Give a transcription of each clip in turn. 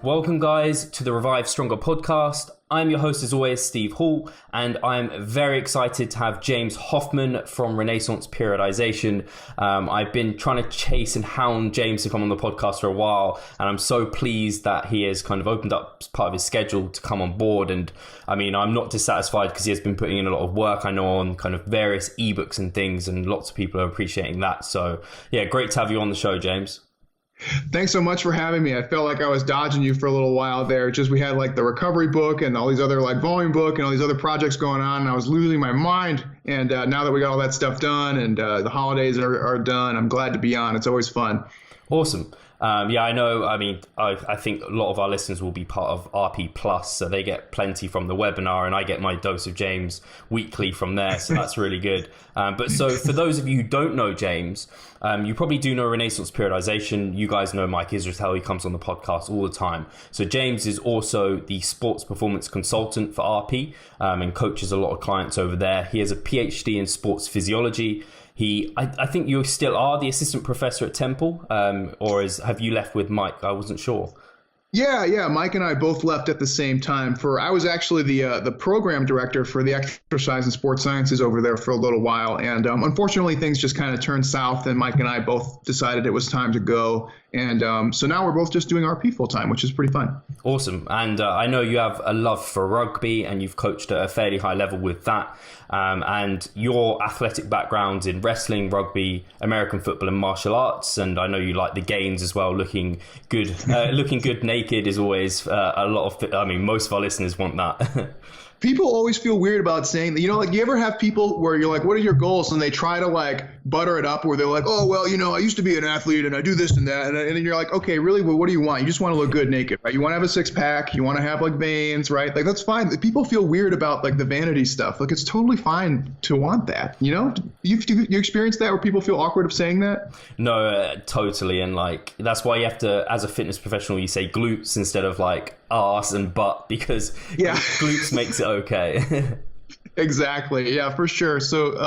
Welcome guys to the Revive Stronger podcast. I'm your host as always, Steve Hall, and I'm very excited to have James Hoffmann from Renaissance Periodization. I've been trying to chase and hound James to come on the podcast for a while, and I'm so pleased that he has kind of opened up part of his schedule to come on board. And I mean, I'm not dissatisfied because he has been putting in a lot of work, I know, on kind of various ebooks and things, and lots of people are appreciating that. So yeah, great to have you on the show, James. Thanks so much for having me. I felt like I was dodging you for a little while there. Just we had like the recovery book and all these other like volume book and all these other projects going on, and I was losing my mind. And now that we got all that stuff done and the holidays are done, I'm glad to be on. It's always fun. Awesome. Yeah, I know. I mean, I think a lot of our listeners will be part of RP Plus, so they get plenty from the webinar, and I get my dose of James weekly from there, so that's really good. But so for those of you who don't know James, you probably do know Renaissance Periodization. You guys know Mike Israel. He comes on the podcast all the time. So James is also the sports performance consultant for RP and coaches a lot of clients over there. He has a PhD in sports physiology. I think you still are the assistant professor at Temple, or have you left with Mike? I wasn't sure. Yeah. Mike and I both left at the same time. I was actually the program director for the exercise and sports sciences over there for a little while. And unfortunately, things just kind of turned south, and Mike and I both decided it was time to go. And so now we're both just doing RP full time, which is pretty fun. Awesome. And I know you have a love for rugby, and you've coached at a fairly high level with that. And your athletic backgrounds in wrestling, rugby, American football, and martial arts. And I know you like the gains as well. Looking good naked is always a lot of. I mean, most of our listeners want that. People always feel weird about saying that, like you ever have people where you're like, what are your goals? And they try to like butter it up where they're like, oh, well, I used to be an athlete and I do this and that. And then you're like, okay, really? Well, what do you want? You just want to look good naked, right? You want to have a six pack. You want to have like veins, right? Like, that's fine. People feel weird about like the vanity stuff. Like, it's totally fine to want that. You experience that where people feel awkward of saying that? No, totally. And like, that's why you have to, as a fitness professional, you say glutes instead of like ass and butt, because glutes makes it okay. Exactly. Yeah, for sure. So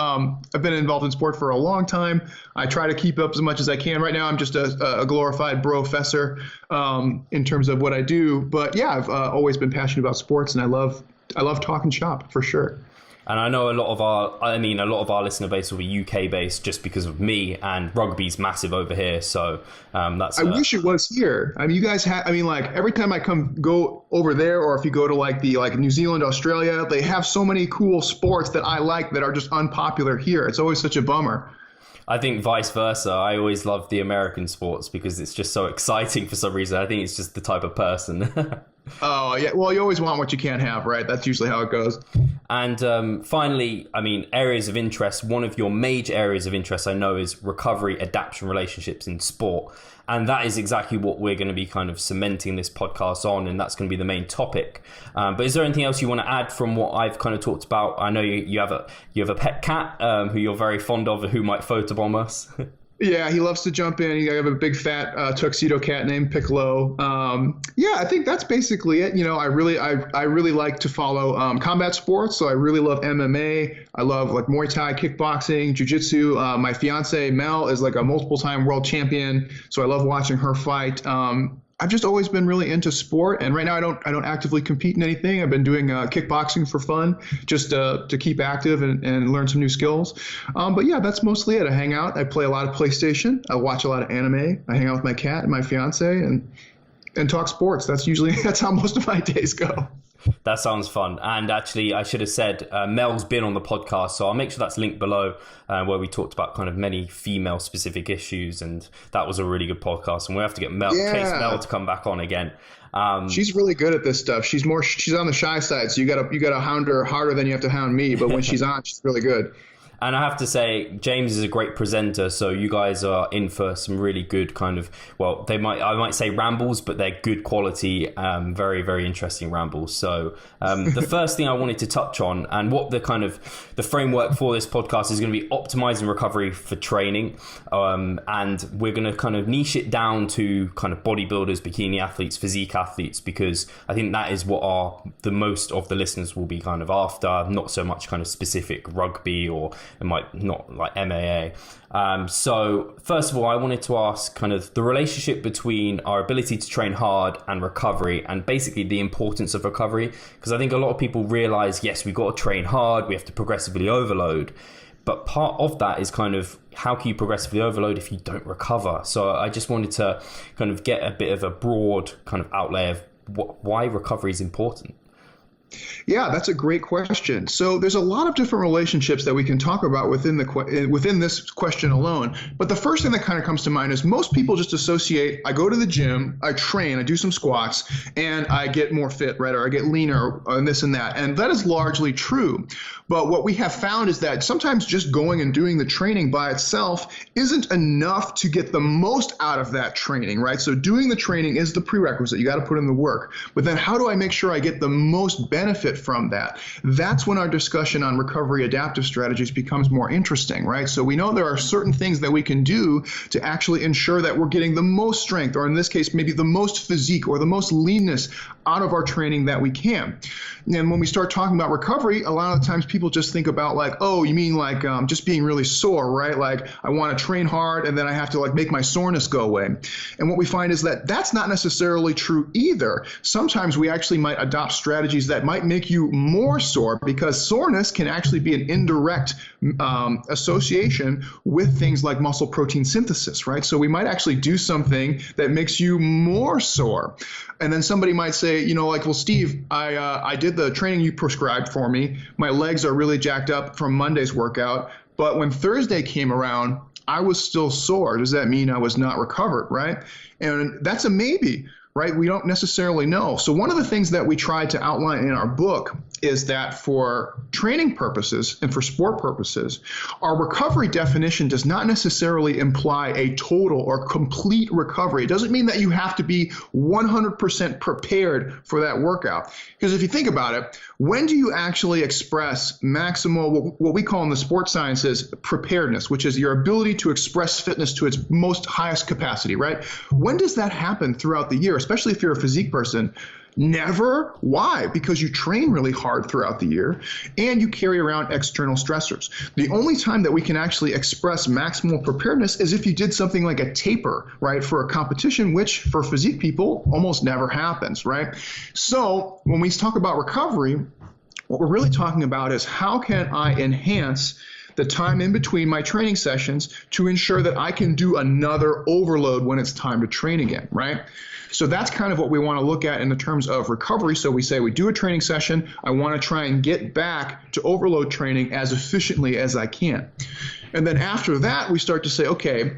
I've been involved in sport for a long time. I try to keep up as much as I can. Right now, I'm just a glorified brofessor in terms of what I do. But yeah, I've always been passionate about sports, and I love talking shop for sure. And I know a lot of our listener base will be UK based just because of me, and rugby's massive over here. So that's. I wish it was here. I mean, you guys have. I mean, like every time I go over there, or if you go to like New Zealand, Australia, they have so many cool sports that I like that are just unpopular here. It's always such a bummer. I think vice versa. I always love the American sports because it's just so exciting for some reason. I think it's just the type of person. Oh, yeah. Well, you always want what you can't have, right? That's usually how it goes. And finally, I mean, areas of interest. One of your major areas of interest, I know, is recovery, adaptation, relationships in sport. And that is exactly what we're going to be kind of cementing this podcast on, and that's going to be the main topic. But is there anything else you want to add from what I've kind of talked about? I know you have a pet cat who you're very fond of, who might photobomb us. Yeah, he loves to jump in. I have a big fat tuxedo cat named Piccolo. Yeah, I think that's basically it. I really like to follow combat sports. So I really love MMA. I love like Muay Thai, kickboxing, jiu-jitsu. My fiance Mel is like a multiple-time world champion, so I love watching her fight. I've just always been really into sport, and right now I don't actively compete in anything. I've been doing kickboxing for fun, just to keep active and learn some new skills. But yeah, that's mostly it. I hang out. I play a lot of PlayStation. I watch a lot of anime. I hang out with my cat and my fiance and talk sports. That's how most of my days go. That sounds fun. And actually, I should have said Mel's been on the podcast, so I'll make sure that's linked below, where we talked about kind of many female-specific issues, and that was a really good podcast. And we have to get Chase Mel to come back on again. She's really good at this stuff. She's on the shy side, so you gotta hound her harder than you have to hound me. But when she's on, she's really good. And I have to say, James is a great presenter, so you guys are in for some really good kind of, well, I might say rambles, but they're good quality, very, very interesting rambles. So the first thing I wanted to touch on, and what the framework for this podcast is going to be optimizing recovery for training. And we're going to kind of niche it down to kind of bodybuilders, bikini athletes, physique athletes, because I think that is what the most of the listeners will be kind of after, not so much kind of specific rugby or it might not, like MAA. So first of all, I wanted to ask kind of the relationship between our ability to train hard and recovery, and basically the importance of recovery, because I think a lot of people realize, yes, we've got to train hard, we have to progressively overload. But part of that is kind of how can you progressively overload if you don't recover? So I just wanted to kind of get a bit of a broad kind of outlay of why recovery is important. Yeah, that's a great question. So there's a lot of different relationships that we can talk about within this question alone. But the first thing that kind of comes to mind is most people just associate, I go to the gym, I train, I do some squats, and I get more fit, right? Or I get leaner and this and that. And that is largely true. But what we have found is that sometimes just going and doing the training by itself isn't enough to get the most out of that training, right? So doing the training is the prerequisite. You got to put in the work. But then how do I make sure I get the most benefit from that? That's when our discussion on recovery adaptive strategies becomes more interesting, right? So we know there are certain things that we can do to actually ensure that we're getting the most strength, or in this case, maybe the most physique or the most leanness out of our training that we can. And when we start talking about recovery, a lot of the times people just think about like, oh, you mean like just being really sore, right? Like I want to train hard and then I have to like make my soreness go away. And what we find is that that's not necessarily true either. Sometimes we actually might adopt strategies that might make you more sore, because soreness can actually be an indirect association with things like muscle protein synthesis, right? So we might actually do something that makes you more sore. And then somebody might say, you know, like, well, Steve, I did the training you prescribed for me. My legs are really jacked up from Monday's workout. But when Thursday came around, I was still sore. Does that mean I was not recovered, right? And that's a maybe, right? We don't necessarily know. So one of the things that we tried to outline in our book is that for training purposes and for sport purposes, our recovery definition does not necessarily imply a total or complete recovery. It doesn't mean that you have to be 100% prepared for that workout. Because if you think about it, when do you actually express maximal, what we call in the sports sciences, preparedness, which is your ability to express fitness to its most highest capacity, right? When does that happen throughout the year, especially if you're a physique person? Never. Why? Because you train really hard throughout the year and you carry around external stressors. The only time that we can actually express maximal preparedness is if you did something like a taper, right, for a competition, which for physique people almost never happens, right? So when we talk about recovery, what we're really talking about is how can I enhance the time in between my training sessions to ensure that I can do another overload when it's time to train again, right? So that's kind of what we want to look at in the terms of recovery. So we say we do a training session, I want to try and get back to overload training as efficiently as I can. And then after that, we start to say, okay,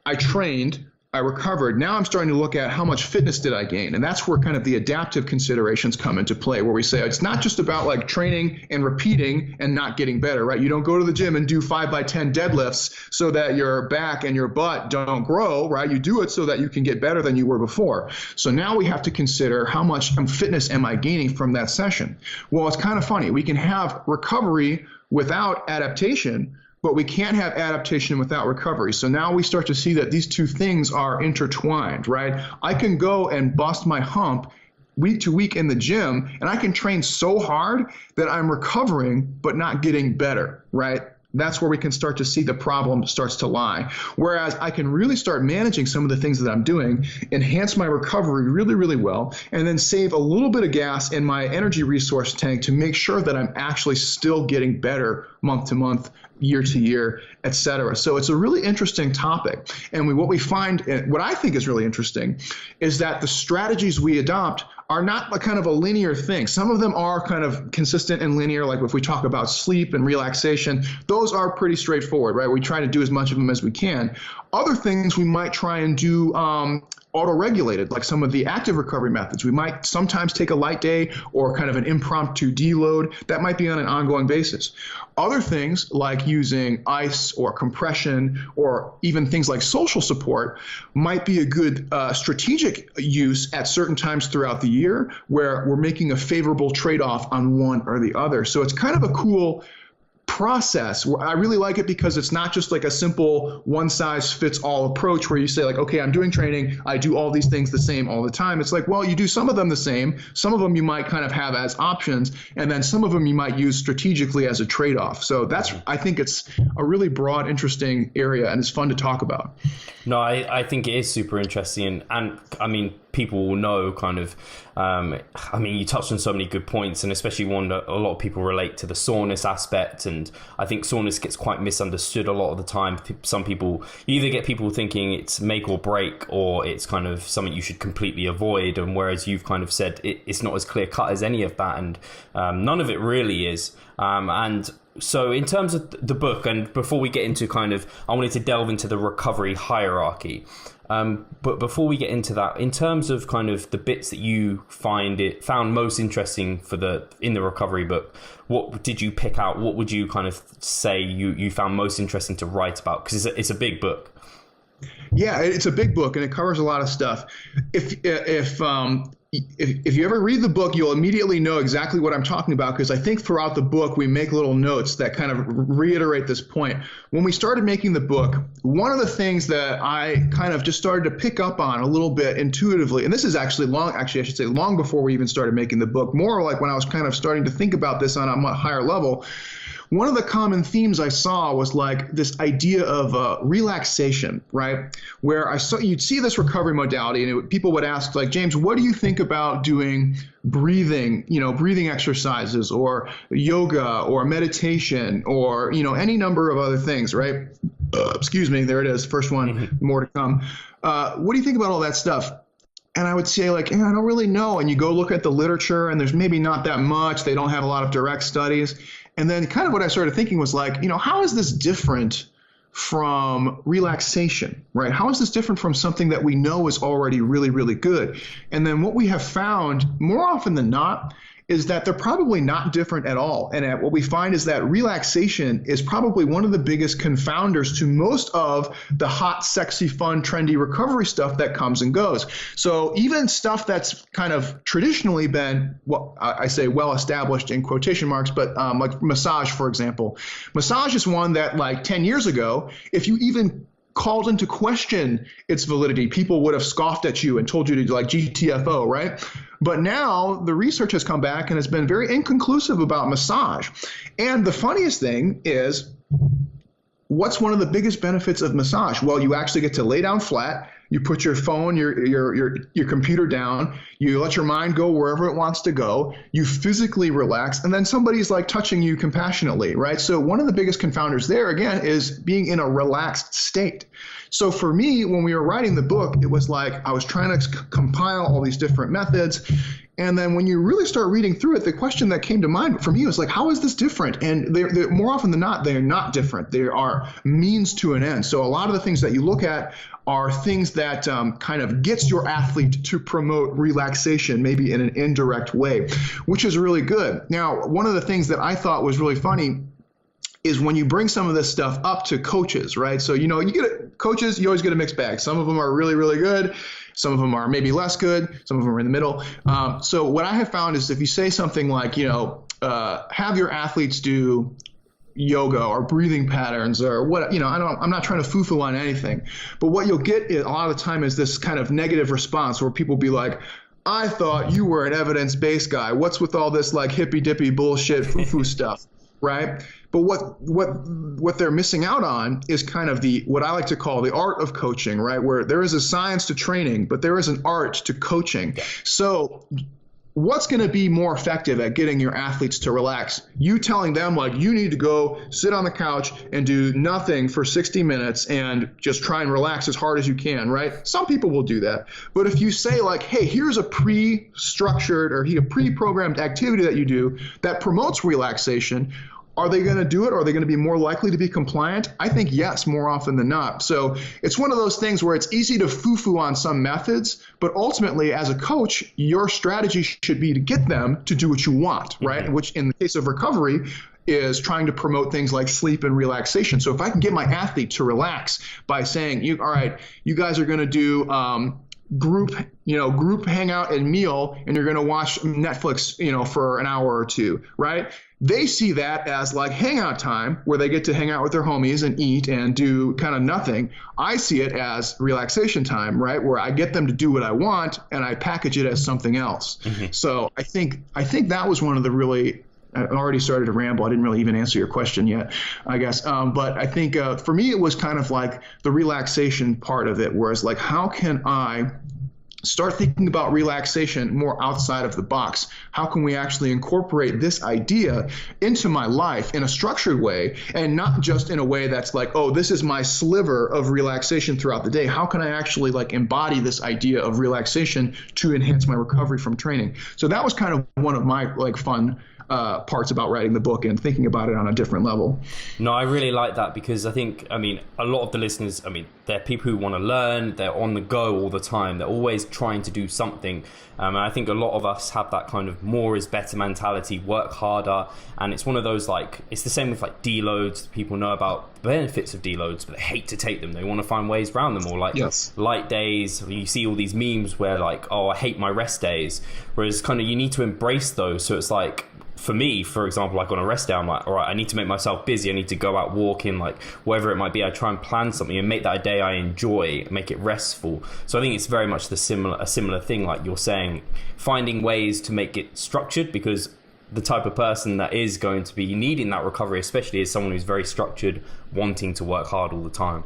I trained, I recovered. Now I'm starting to look at how much fitness did I gain? And that's where kind of the adaptive considerations come into play, where we say it's not just about like training and repeating and not getting better, right? You don't go to the gym and do 5x10 deadlifts so that your back and your butt don't grow, right? You do it so that you can get better than you were before. So now we have to consider how much fitness am I gaining from that session? Well, it's kind of funny. We can have recovery without adaptation, but we can't have adaptation without recovery. So now we start to see that these two things are intertwined, right? I can go and bust my hump week to week in the gym, and I can train so hard that I'm recovering but not getting better, right? That's where we can start to see the problem starts to lie. Whereas I can really start managing some of the things that I'm doing, enhance my recovery really, really well, and then save a little bit of gas in my energy resource tank to make sure that I'm actually still getting better month to month, year to year, et cetera. So it's a really interesting topic. And what we find, what I think is really interesting, is that the strategies we adopt are not a kind of a linear thing. Some of them are kind of consistent and linear, like if we talk about sleep and relaxation, those are pretty straightforward, right? We try to do as much of them as we can. Other things we might try and do auto-regulated, like some of the active recovery methods. We might sometimes take a light day or kind of an impromptu deload. That might be on an ongoing basis. Other things like using ice or compression or even things like social support might be a good strategic use at certain times throughout the year where we're making a favorable trade-off on one or the other. So it's kind of a cool process. I really like it because it's not just like a simple one size fits all approach where you say like, okay, I'm doing training, I do all these things the same all the time. It's like, well, you do some of them the same, some of them you might kind of have as options, and then some of them you might use strategically as a trade-off. So I think it's a really broad, interesting area, and it's fun to talk about. No, I think it is super interesting, and I mean, people will know kind of, I mean, you touched on so many good points, and especially one that a lot of people relate to, the soreness aspect. And I think soreness gets quite misunderstood a lot of the time. Some people, you either get people thinking it's make or break, or it's kind of something you should completely avoid. And whereas you've kind of said it's not as clear cut as any of that, and none of it really is. And so in terms of the book, and before we get into kind of, I wanted to delve into the recovery hierarchy. But before we get into that, in terms of kind of the bits that you found most interesting in the recovery book, what did you pick out? What would you kind of say you found most interesting to write about? Because it's a big book. Yeah, it's a big book and it covers a lot of stuff. If you ever read the book, you'll immediately know exactly what I'm talking about, because I think throughout the book we make little notes that kind of reiterate this point. When we started making the book, one of the things that I kind of just started to pick up on a little bit intuitively, and this is actually I should say long before we even started making the book, more like when I was kind of starting to think about this on a much higher level. One of the common themes I saw was like this idea of relaxation, right? Where you'd see this recovery modality, and people would ask, like, James, what do you think about doing breathing exercises, or yoga, or meditation, or any number of other things, right? Excuse me, there it is, first one, more to come. What do you think about all that stuff? And I would say, like, I don't really know. And you go look at the literature, and there's maybe not that much. They don't have a lot of direct studies. And then kind of what I started thinking was like, how is this different from relaxation, right? How is this different from something that we know is already really, really good? And then what we have found more often than not is that they're probably not different at all. And what we find is that relaxation is probably one of the biggest confounders to most of the hot, sexy, fun, trendy recovery stuff that comes and goes. So even stuff that's kind of traditionally been, well, I say well established in quotation marks, but like massage, for example. Massage is one that like 10 years ago, if you even called into question its validity, people would have scoffed at you and told you to do like GTFO, right? But now the research has come back and has been very inconclusive about massage. And the funniest thing is, what's one of the biggest benefits of massage? Well, you actually get to lay down flat. You put your phone, your computer down. You let your mind go wherever it wants to go. You physically relax, and then somebody's like touching you compassionately, right? So one of the biggest confounders there, again, is being in a relaxed state. So for me, when we were writing the book, it was like I was trying to compile all these different methods. And then when you really start reading through it, the question that came to mind for me was like, how is this different? And they're more often than not, they're not different. They are means to an end. So a lot of the things that you look at are things that kind of gets your athlete to promote relaxation, maybe in an indirect way, which is really good. Now, one of the things that I thought was really funny is when you bring some of this stuff up to coaches, right? So, you get coaches, you always get a mixed bag. Some of them are really, really good. Some of them are maybe less good. Some of them are in the middle. So what I have found is if you say something like, have your athletes do yoga or breathing patterns or what, I'm not trying to foo-foo on anything, but what you'll get a lot of the time is this kind of negative response where people be like, I thought you were an evidence-based guy. What's with all this like hippy-dippy bullshit foo-foo stuff, right? But what they're missing out on is kind of what I like to call the art of coaching, right? Where there is a science to training, but there is an art to coaching. So what's going to be more effective at getting your athletes to relax? You telling them like you need to go sit on the couch and do nothing for 60 minutes and just try and relax as hard as you can, right? Some people will do that. But if you say like, hey, here's a pre-structured or a pre-programmed activity that you do that promotes relaxation, are they going to do it? Are they going to be more likely to be compliant? I think yes, more often than not. So it's one of those things where it's easy to foo-foo on some methods, but ultimately as a coach, your strategy should be to get them to do what you want, right? Mm-hmm. Which in the case of recovery is trying to promote things like sleep and relaxation. So if I can get my athlete to relax by saying, all right, you guys are going to do group hangout and meal, and you're going to watch Netflix, for an hour or two, right? they see that as like hangout time where they get to hang out with their homies and eat and do kind of nothing. I see it as relaxation time, right? Where I get them to do what I want and I package it as something else. So I think that was one of the really, I already started to ramble. I didn't really even answer your question yet, I guess. But I think for me, it was kind of like the relaxation part of it, whereas like, how can I start thinking about relaxation more outside of the box? How can we actually incorporate this idea into my life in a structured way, and not just in a way that's like, oh, this is my sliver of relaxation throughout the day? How can I actually like embody this idea of relaxation to enhance my recovery from training? So that was kind of one of my like fun parts about writing the book and thinking about it on a different level. No, I really like that, because I think, a lot of the listeners, they're people who want to learn, they're on the go all the time, they're always trying to do something. And I think a lot of us have that kind of more is better mentality, work harder. And it's one of those, like, it's the same with like deloads. People know about the benefits of deloads, but they hate to take them. They want to find ways around them, or like light days. You see all these memes where like, oh, I hate my rest days. Whereas kind of you need to embrace those. So it's like, for me, for example, like on a rest day, I'm like, all right, I need to make myself busy. I need to go out walking, like wherever it might be. I try and plan something and make that a day I enjoy, make it restful. So I think it's very much a similar thing, like you're saying, finding ways to make it structured, because the type of person that is going to be needing that recovery, especially, is someone who's very structured, wanting to work hard all the time.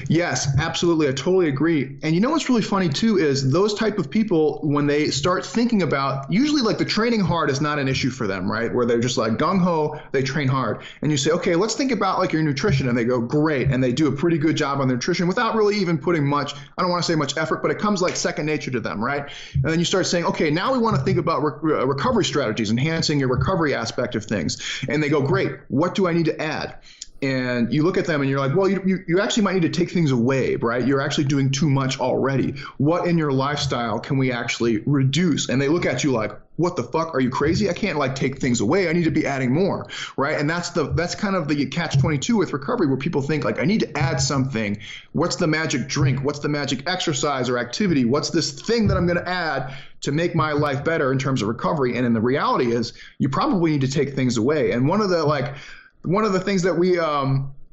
Yes, absolutely. I totally agree. And you know what's really funny too is those type of people, when they start thinking about, usually like the training hard is not an issue for them, right? Where they're just like gung-ho, they train hard. And you say, okay, let's think about like your nutrition. And they go, great. And they do a pretty good job on their nutrition without really even putting much, I don't want to say much effort, but it comes like second nature to them, right? And then you start saying, okay, now we want to think about recovery strategies, enhancing your recovery aspect of things. And they go, great, what do I need to add? And you look at them and you're like, well, you actually might need to take things away, right? You're actually doing too much already. What in your lifestyle can we actually reduce? And they look at you like, what the fuck? Are you crazy? I can't like take things away. I need to be adding more, right? And that's kind of the catch-22 with recovery, where people think like, I need to add something. What's the magic drink? What's the magic exercise or activity? What's this thing that I'm going to add to make my life better in terms of recovery? And then the reality is you probably need to take things away. And one of the things that we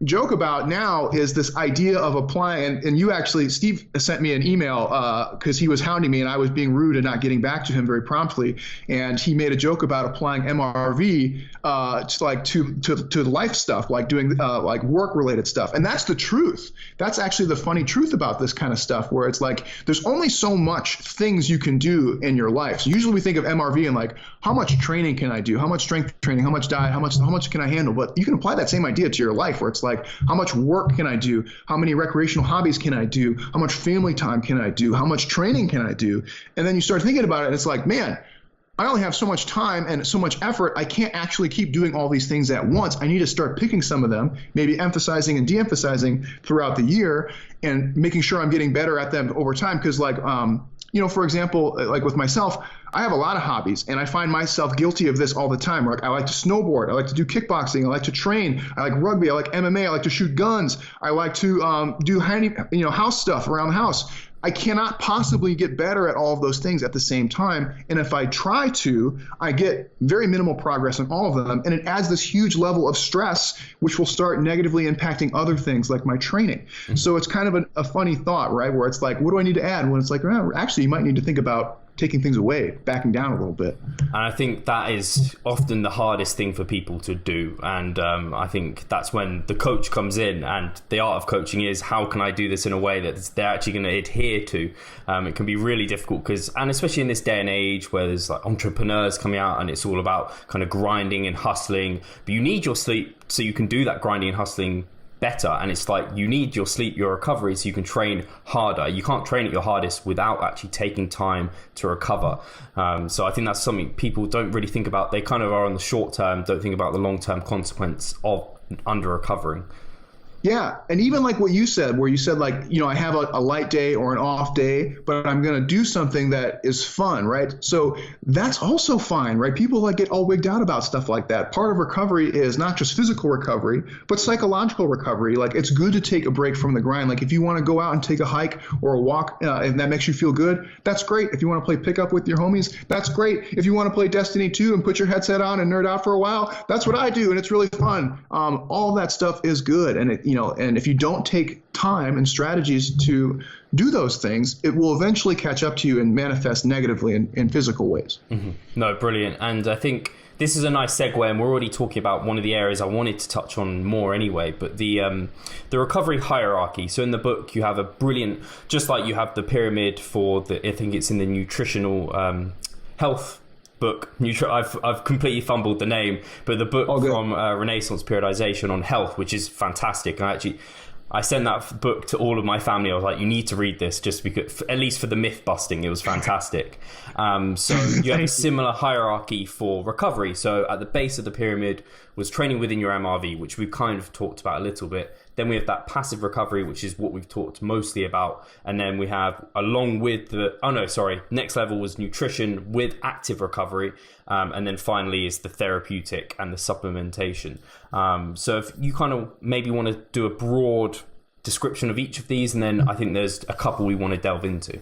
joke about now is this idea of applying, and you actually, Steve sent me an email because he was hounding me and I was being rude and not getting back to him very promptly, and he made a joke about applying MRV to life stuff, like doing like work related stuff. And that's the truth. That's actually the funny truth about this kind of stuff, where it's like there's only so much things you can do in your life. So usually we think of MRV and like, how much training can I do? How much strength training? How much diet? How much can I handle? But you can apply that same idea to your life, where it's like, how much work can I do? How many recreational hobbies can I do? How much family time can I do? How much training can I do? And then you start thinking about it, and it's like, man, I only have so much time and so much effort. I can't actually keep doing all these things at once. I need to start picking some of them, maybe emphasizing and de-emphasizing throughout the year, and making sure I'm getting better at them over time. Because like, for example, like with myself, I have a lot of hobbies, and I find myself guilty of this all the time. Like, I like to snowboard, I like to do kickboxing, I like to train, I like rugby, I like MMA, I like to shoot guns, I like to do house stuff around the house. I cannot possibly get better at all of those things at the same time. And if I try to, I get very minimal progress on all of them. And it adds this huge level of stress, which will start negatively impacting other things like my training. Mm-hmm. So it's kind of a funny thought, right? Where it's like, what do I need to add? When it's like, actually, you might need to think about taking things away, backing down a little bit. And I think that is often the hardest thing for people to do. And I think that's when the coach comes in, and the art of coaching is, how can I do this in a way that they're actually going to adhere to? It can be really difficult and especially in this day and age where there's like entrepreneurs coming out and it's all about kind of grinding and hustling, but you need your sleep so you can do that grinding and hustling better. And it's like, you need your sleep, your recovery, so you can train harder. You can't train at your hardest without actually taking time to recover. So I think that's something people don't really think about. They kind of are on the short term, don't think about the long term consequence of under recovering. Yeah, and even like what you said, where you said like, I have a light day or an off day, but I'm going to do something that is fun, right? So that's also fine, right? People like get all wigged out about stuff like that. Part of recovery is not just physical recovery, but psychological recovery. Like it's good to take a break from the grind. Like if you want to go out and take a hike or a walk and that makes you feel good, that's great. If you want to play pickup with your homies, that's great. If you want to play Destiny 2 and put your headset on and nerd out for a while, that's what I do, and it's really fun. All that stuff is good, and and if you don't take time and strategies to do those things, it will eventually catch up to you and manifest negatively in physical ways. Mm-hmm. No, brilliant. And I think this is a nice segue, and we're already talking about one of the areas I wanted to touch on more anyway, but the recovery hierarchy. So in the book, you have a brilliant, just like you have the pyramid for I think it's in the nutritional health book. I've completely fumbled the name, but the book from Renaissance Periodization on health, which is fantastic. And I sent that book to all of my family. I was like, you need to read this, just because, at least for the myth busting, it was fantastic. So you have a similar hierarchy for recovery. So at the base of the pyramid was training within your MRV, which we've kind of talked about a little bit. Then we have that passive recovery, which is what we've talked mostly about. And then we have, along with next level was nutrition with active recovery. And then finally is the therapeutic and the supplementation. So if you kind of maybe want to do a broad description of each of these, and then I think there's a couple we want to delve into.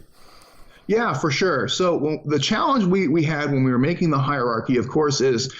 Yeah, for sure. So the challenge we had when we were making the hierarchy, of course, is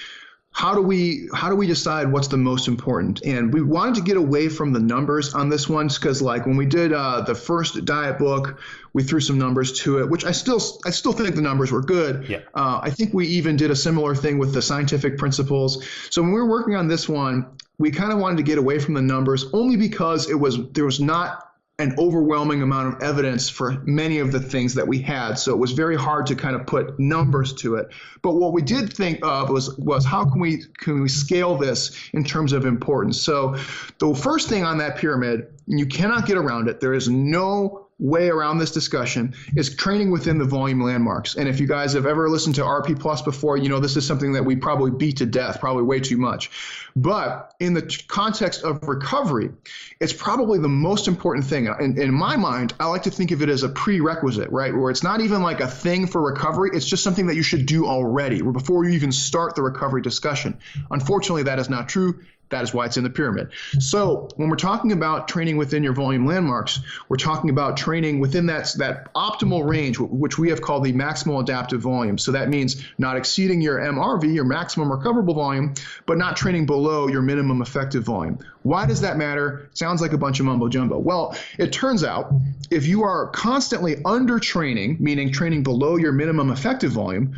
how do we decide what's the most important? And we wanted to get away from the numbers on this one, because like when we did the first diet book, we threw some numbers to it, which I still think the numbers were good. Yeah. I think we even did a similar thing with the scientific principles. So when we were working on this one, we kind of wanted to get away from the numbers, only because there was not an overwhelming amount of evidence for many of the things that we had. So it was very hard to kind of put numbers to it. But what we did think of was how can we scale this in terms of importance? So the first thing on that pyramid, you cannot get around it. There is no way around this discussion, is training within the volume landmarks. And if you guys have ever listened to RP Plus before, this is something that we probably beat to death, probably way too much. But in the context of recovery, it's probably the most important thing. And in my mind, I like to think of it as a prerequisite, right? Where it's not even like a thing for recovery. It's just something that you should do already before you even start the recovery discussion. Unfortunately, that is not true. That is why it's in the pyramid. So when we're talking about training within your volume landmarks, we're talking about training within that optimal range, which we have called the maximal adaptive volume. So that means not exceeding your MRV, your maximum recoverable volume, but not training below your minimum effective volume. Why does that matter? Sounds like a bunch of mumbo jumbo. Well, it turns out if you are constantly under training, meaning training below your minimum effective volume,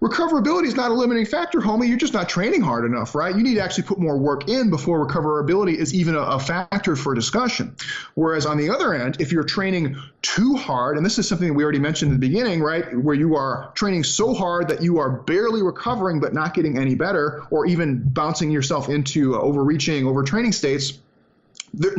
recoverability is not a limiting factor, homie. You're just not training hard enough, right? You need to actually put more work in before recoverability is even a factor for discussion. Whereas on the other end, if you're training too hard, and this is something that we already mentioned in the beginning, right, where you are training so hard that you are barely recovering but not getting any better, or even bouncing yourself into overreaching, overtraining states,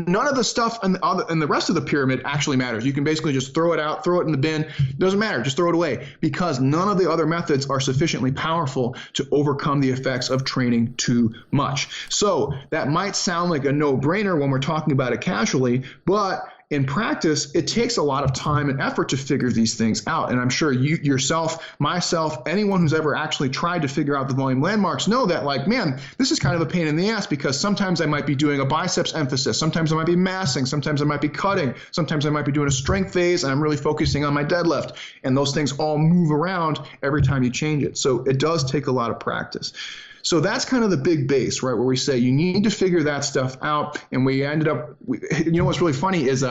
none of the stuff in the rest of the pyramid actually matters. You can basically just throw it out, throw it in the bin. It doesn't matter. Just throw it away, because none of the other methods are sufficiently powerful to overcome the effects of training too much. So that might sound like a no-brainer when we're talking about it casually, but in practice, it takes a lot of time and effort to figure these things out. And I'm sure you yourself, myself, anyone who's ever actually tried to figure out the volume landmarks know that, like, man, this is kind of a pain in the ass, because sometimes I might be doing a biceps emphasis. Sometimes I might be massing. Sometimes I might be cutting. Sometimes I might be doing a strength phase, and I'm really focusing on my deadlift. And those things all move around every time you change it. So it does take a lot of practice. So that's kind of the big base, right, where we say you need to figure that stuff out. And we ended up, what's really funny is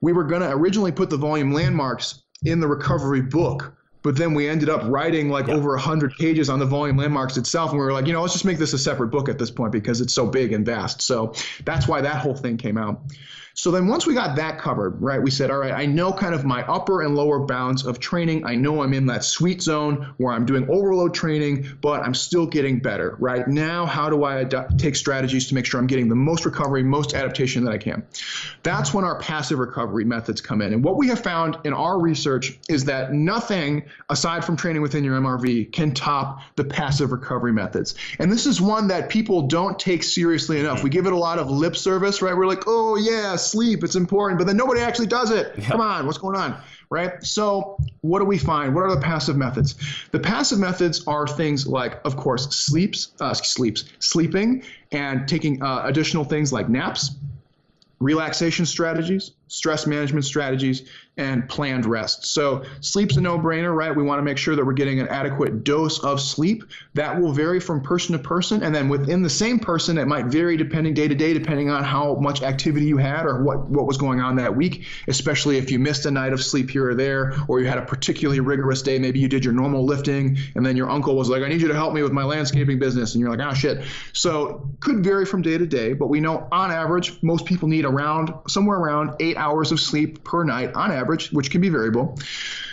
we were going to originally put the volume landmarks in the recovery book, but then we ended up writing over 100 pages on the volume landmarks itself. And we were like, let's just make this a separate book at this point, because it's so big and vast. So that's why that whole thing came out. So then once we got that covered, right, we said, all right, I know kind of my upper and lower bounds of training. I know I'm in that sweet zone where I'm doing overload training, but I'm still getting better, right? Now, how do I take strategies to make sure I'm getting the most recovery, most adaptation that I can? That's when our passive recovery methods come in. And what we have found in our research is that nothing aside from training within your MRV, can top the passive recovery methods. And this is one that people don't take seriously enough. We give it a lot of lip service, right? We're like, oh yeah, sleep, it's important, but then nobody actually does it. Come on, what's going on? Right? So what do we find? What are the passive methods? The passive methods are things like, of course, sleeping and taking additional things like naps, relaxation strategies, stress management strategies, and planned rest. So sleep's a no-brainer, right? We want to make sure that we're getting an adequate dose of sleep. That will vary from person to person, and then within the same person, it might vary depending day to day, depending on how much activity you had or what was going on that week, especially if you missed a night of sleep here or there, or you had a particularly rigorous day. Maybe you did your normal lifting, and then your uncle was like, I need you to help me with my landscaping business, and you're like, oh shit. So could vary from day to day, but we know on average, most people need somewhere around 8 hours of sleep per night on average, which can be variable.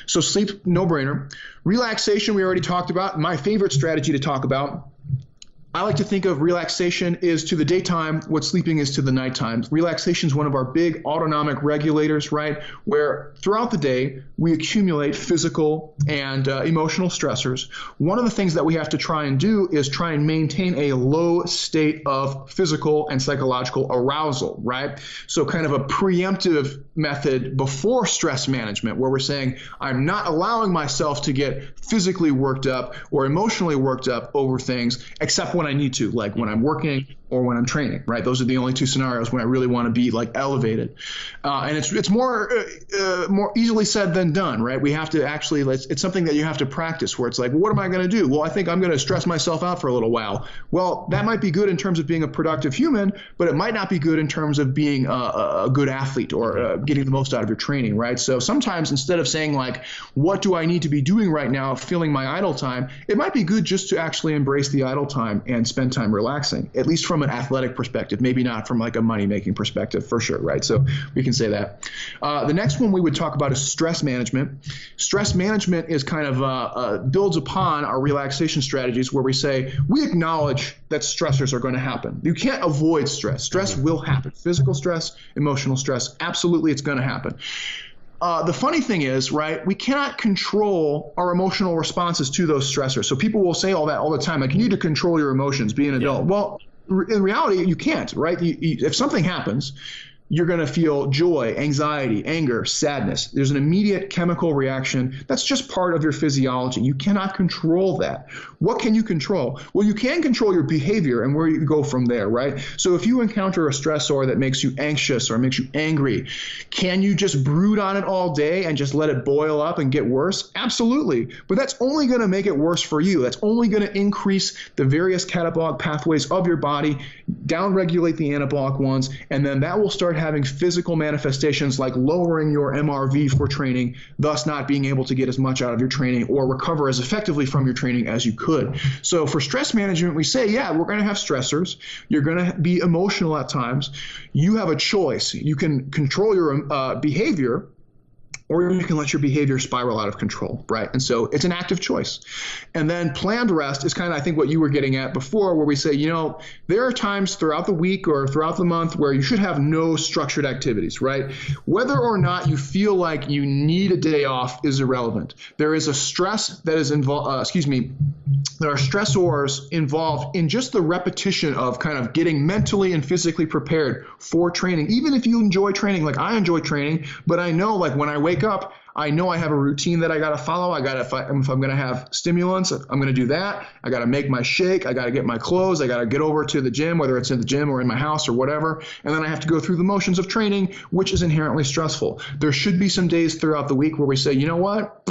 So sleep, no brainer. Relaxation, we already talked about. My favorite strategy to talk about. I like to think of relaxation is to the daytime what sleeping is to the nighttime. Relaxation is one of our big autonomic regulators, right? Where throughout the day, we accumulate physical and emotional stressors. One of the things that we have to try and do is try and maintain a low state of physical and psychological arousal, right? So kind of a preemptive method before stress management, where we're saying, I'm not allowing myself to get physically worked up or emotionally worked up over things, except when I need to, like when I'm working or when I'm training, right? Those are the only two scenarios when I really want to be like elevated. And it's more easily said than done, right? We have to actually, it's something that you have to practice, where it's like, well, what am I going to do? Well, I think I'm going to stress myself out for a little while. Well, that might be good in terms of being a productive human, but it might not be good in terms of being a good athlete or getting the most out of your training, right? So sometimes instead of saying like, what do I need to be doing right now, filling my idle time, it might be good just to actually embrace the idle time and spend time relaxing, at least from an athletic perspective, maybe not from like a money-making perspective, for sure, right? So we can say that. The next one we would talk about is stress management. Stress management is kind of builds upon our relaxation strategies, where we say we acknowledge that stressors are going to happen. You can't avoid stress. Stress will happen. Physical stress, emotional stress, absolutely it's going to happen. The funny thing is, right, we cannot control our emotional responses to those stressors. So people will say all that all the time, like, you need to control your emotions, be an adult. Yeah. Well, in reality, you can't, right? If something happens, you're going to feel joy, anxiety, anger, sadness. There's an immediate chemical reaction. That's just part of your physiology. You cannot control that. What can you control? Well, you can control your behavior and where you go from there, right? So if you encounter a stressor that makes you anxious or makes you angry, can you just brood on it all day and just let it boil up and get worse? Absolutely. But that's only going to make it worse for you. That's only going to increase the various catabolic pathways of your body, downregulate the anabolic ones, and then that will start having physical manifestations like lowering your MRV for training, thus not being able to get as much out of your training or recover as effectively from your training as you could. So for stress management, we say, yeah, we're going to have stressors. You're going to be emotional at times. You have a choice. You can control your behavior, or you can let your behavior spiral out of control, right? And so it's an active choice. And then planned rest is kind of, I think, what you were getting at before, where we say, there are times throughout the week or throughout the month where you should have no structured activities, right? Whether or not you feel like you need a day off is irrelevant. There is a stress that is involved, there are stressors involved in just the repetition of kind of getting mentally and physically prepared for training. Even if you enjoy training, like I enjoy training, but I know like when I wake up, I know I have a routine that I got to follow. If I'm going to have stimulants, I'm going to do that. I got to make my shake. I got to get my clothes. I got to get over to the gym, whether it's in the gym or in my house or whatever. And then I have to go through the motions of training, which is inherently stressful. There should be some days throughout the week where we say, you know what?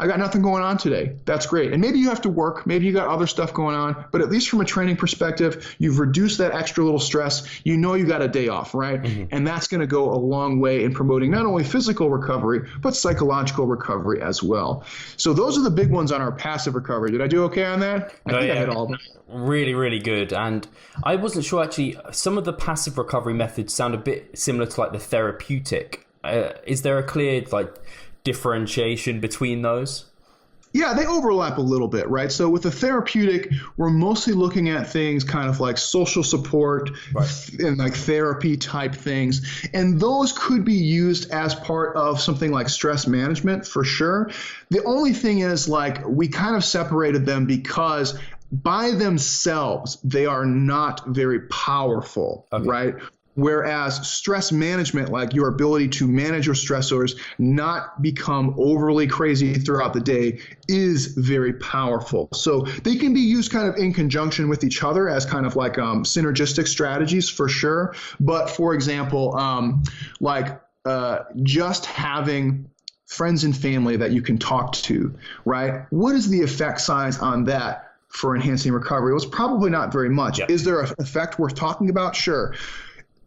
I got nothing going on today. That's great. And maybe you have to work. Maybe you got other stuff going on. But at least from a training perspective, you've reduced that extra little stress. You know you got a day off, right? Mm-hmm. And that's going to go a long way in promoting not only physical recovery, but psychological recovery as well. So those are the big ones on our passive recovery. Did I do okay on that? I think I hit all of them. Really, really good. And I wasn't sure, actually, some of the passive recovery methods sound a bit similar to like the therapeutic. Is there a clear differentiation between those? Yeah, they overlap a little bit, right? So with the therapeutic, we're mostly looking at things kind of like social support and like therapy type things. And those could be used as part of something like stress management for sure. The only thing is, like, we kind of separated them because by themselves, they are not very powerful, right? Whereas stress management, like your ability to manage your stressors, not become overly crazy throughout the day, is very powerful. So they can be used kind of in conjunction with each other as kind of like synergistic strategies for sure. But for example, just having friends and family that you can talk to, right? What is the effect size on that for enhancing recovery? It was probably not very much. Is there an effect worth talking about? Sure.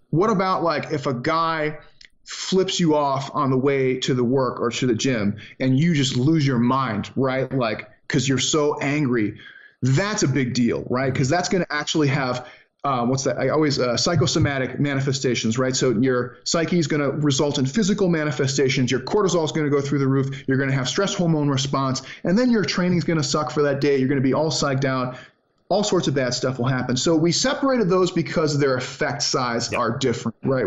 What about like if a guy flips you off on the way to the work or to the gym and you just lose your mind, right? Like, because you're so angry, that's a big deal, right? Because that's going to actually have psychosomatic manifestations, right? So your psyche is going to result in physical manifestations. Your cortisol is going to go through the roof. You're going to have stress hormone response, and then your training is going to suck for that day. You're going to be all psyched out. All sorts of bad stuff will happen. So we separated those because their effect size are different, right?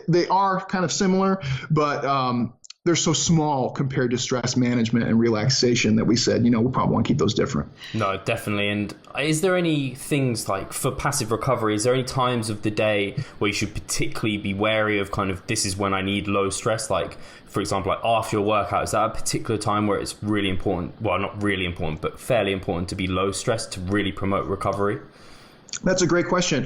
They are kind of similar, but they're so small compared to stress management and relaxation that we said, we probably want to keep those different. No, definitely. And is there any things like for passive recovery, is there any times of the day where you should particularly be wary of kind of, this is when I need low stress? Like, for example, like after your workout, is that a particular time where it's really important? Well, not really important, but fairly important to be low stress to really promote recovery? That's a great question.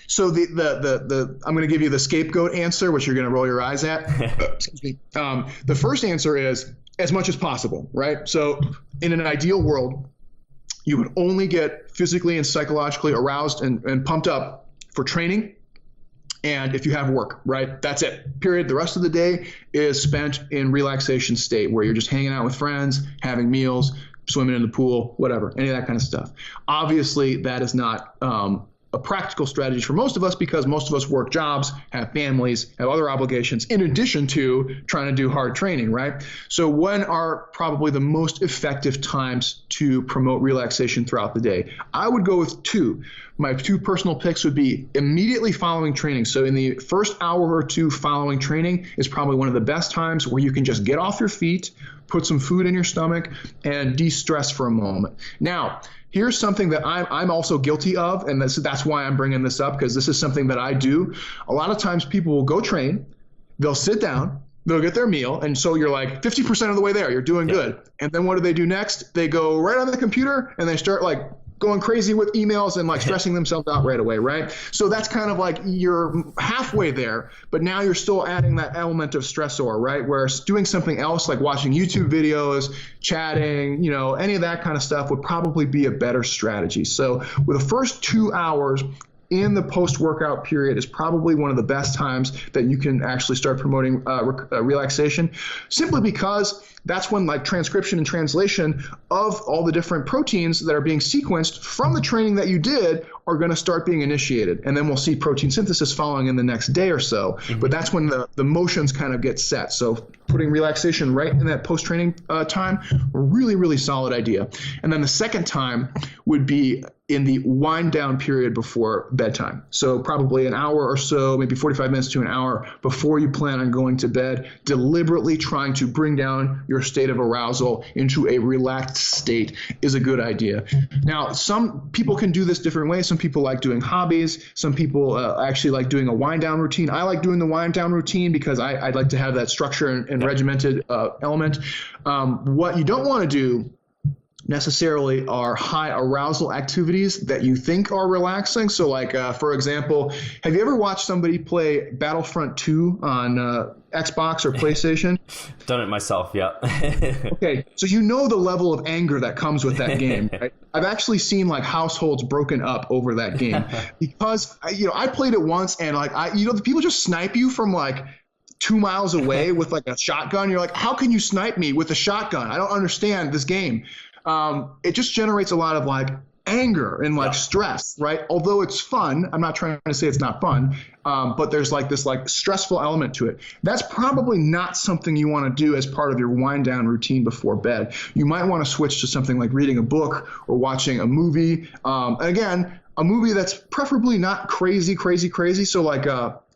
So I'm going to give you the scapegoat answer, which you're going to roll your eyes at. Excuse me. The first answer is as much as possible, right? So in an ideal world, you would only get physically and psychologically aroused and pumped up for training. And if you have work, right, that's it, period. The rest of the day is spent in relaxation state where you're just hanging out with friends, having meals, swimming in the pool, whatever, any of that kind of stuff. Obviously, that is not a practical strategy for most of us because most of us work jobs, have families, have other obligations in addition to trying to do hard training, right? So when are probably the most effective times to promote relaxation throughout the day? I would go with two. My two personal picks would be immediately following training. So in the first hour or two following training is probably one of the best times where you can just get off your feet, put some food in your stomach, and de-stress for a moment. Now, here's something that I'm also guilty of, and that's why I'm bringing this up, because this is something that I do. A lot of times people will go train, they'll sit down, they'll get their meal, and so you're like 50% of the way there, you're doing good. And then what do they do next? They go right on the computer and they start like going crazy with emails and like stressing themselves out right away, right? So that's kind of like you're halfway there, but now you're still adding that element of stressor, right? Whereas doing something else like watching YouTube videos, chatting, any of that kind of stuff would probably be a better strategy. So with the first 2 hours in the post-workout period is probably one of the best times that you can actually start promoting relaxation, simply because that's when like transcription and translation of all the different proteins that are being sequenced from the training that you did are going to start being initiated. And then we'll see protein synthesis following in the next day or so. Mm-hmm. But that's when the motions kind of get set. So putting relaxation right in that post-training time, really, really solid idea. And then the second time would be in the wind down period before bedtime. So probably an hour or so, maybe 45 minutes to an hour before you plan on going to bed, deliberately trying to bring down your state of arousal into a relaxed state is a good idea. Now, some people can do this different ways. Some people like doing hobbies. Some people actually like doing a wind down routine. I like doing the wind down routine because I'd like to have that structure and regimented element. What you don't want to do necessarily are high arousal activities that you think are relaxing. So like, for example, have you ever watched somebody play Battlefront 2 on Xbox or PlayStation? Done it myself, yeah. Okay, so the level of anger that comes with that game, right? I've actually seen like households broken up over that game because, I played it once and like, the people just snipe you from like 2 miles away with like a shotgun. You're like, how can you snipe me with a shotgun? I don't understand this game. It just generates a lot of like anger and like stress, right? Although it's fun, I'm not trying to say it's not fun, but there's like this like stressful element to it. That's probably not something you want to do as part of your wind down routine before bed. You might want to switch to something like reading a book or watching a movie. And again, a movie that's preferably not crazy. So like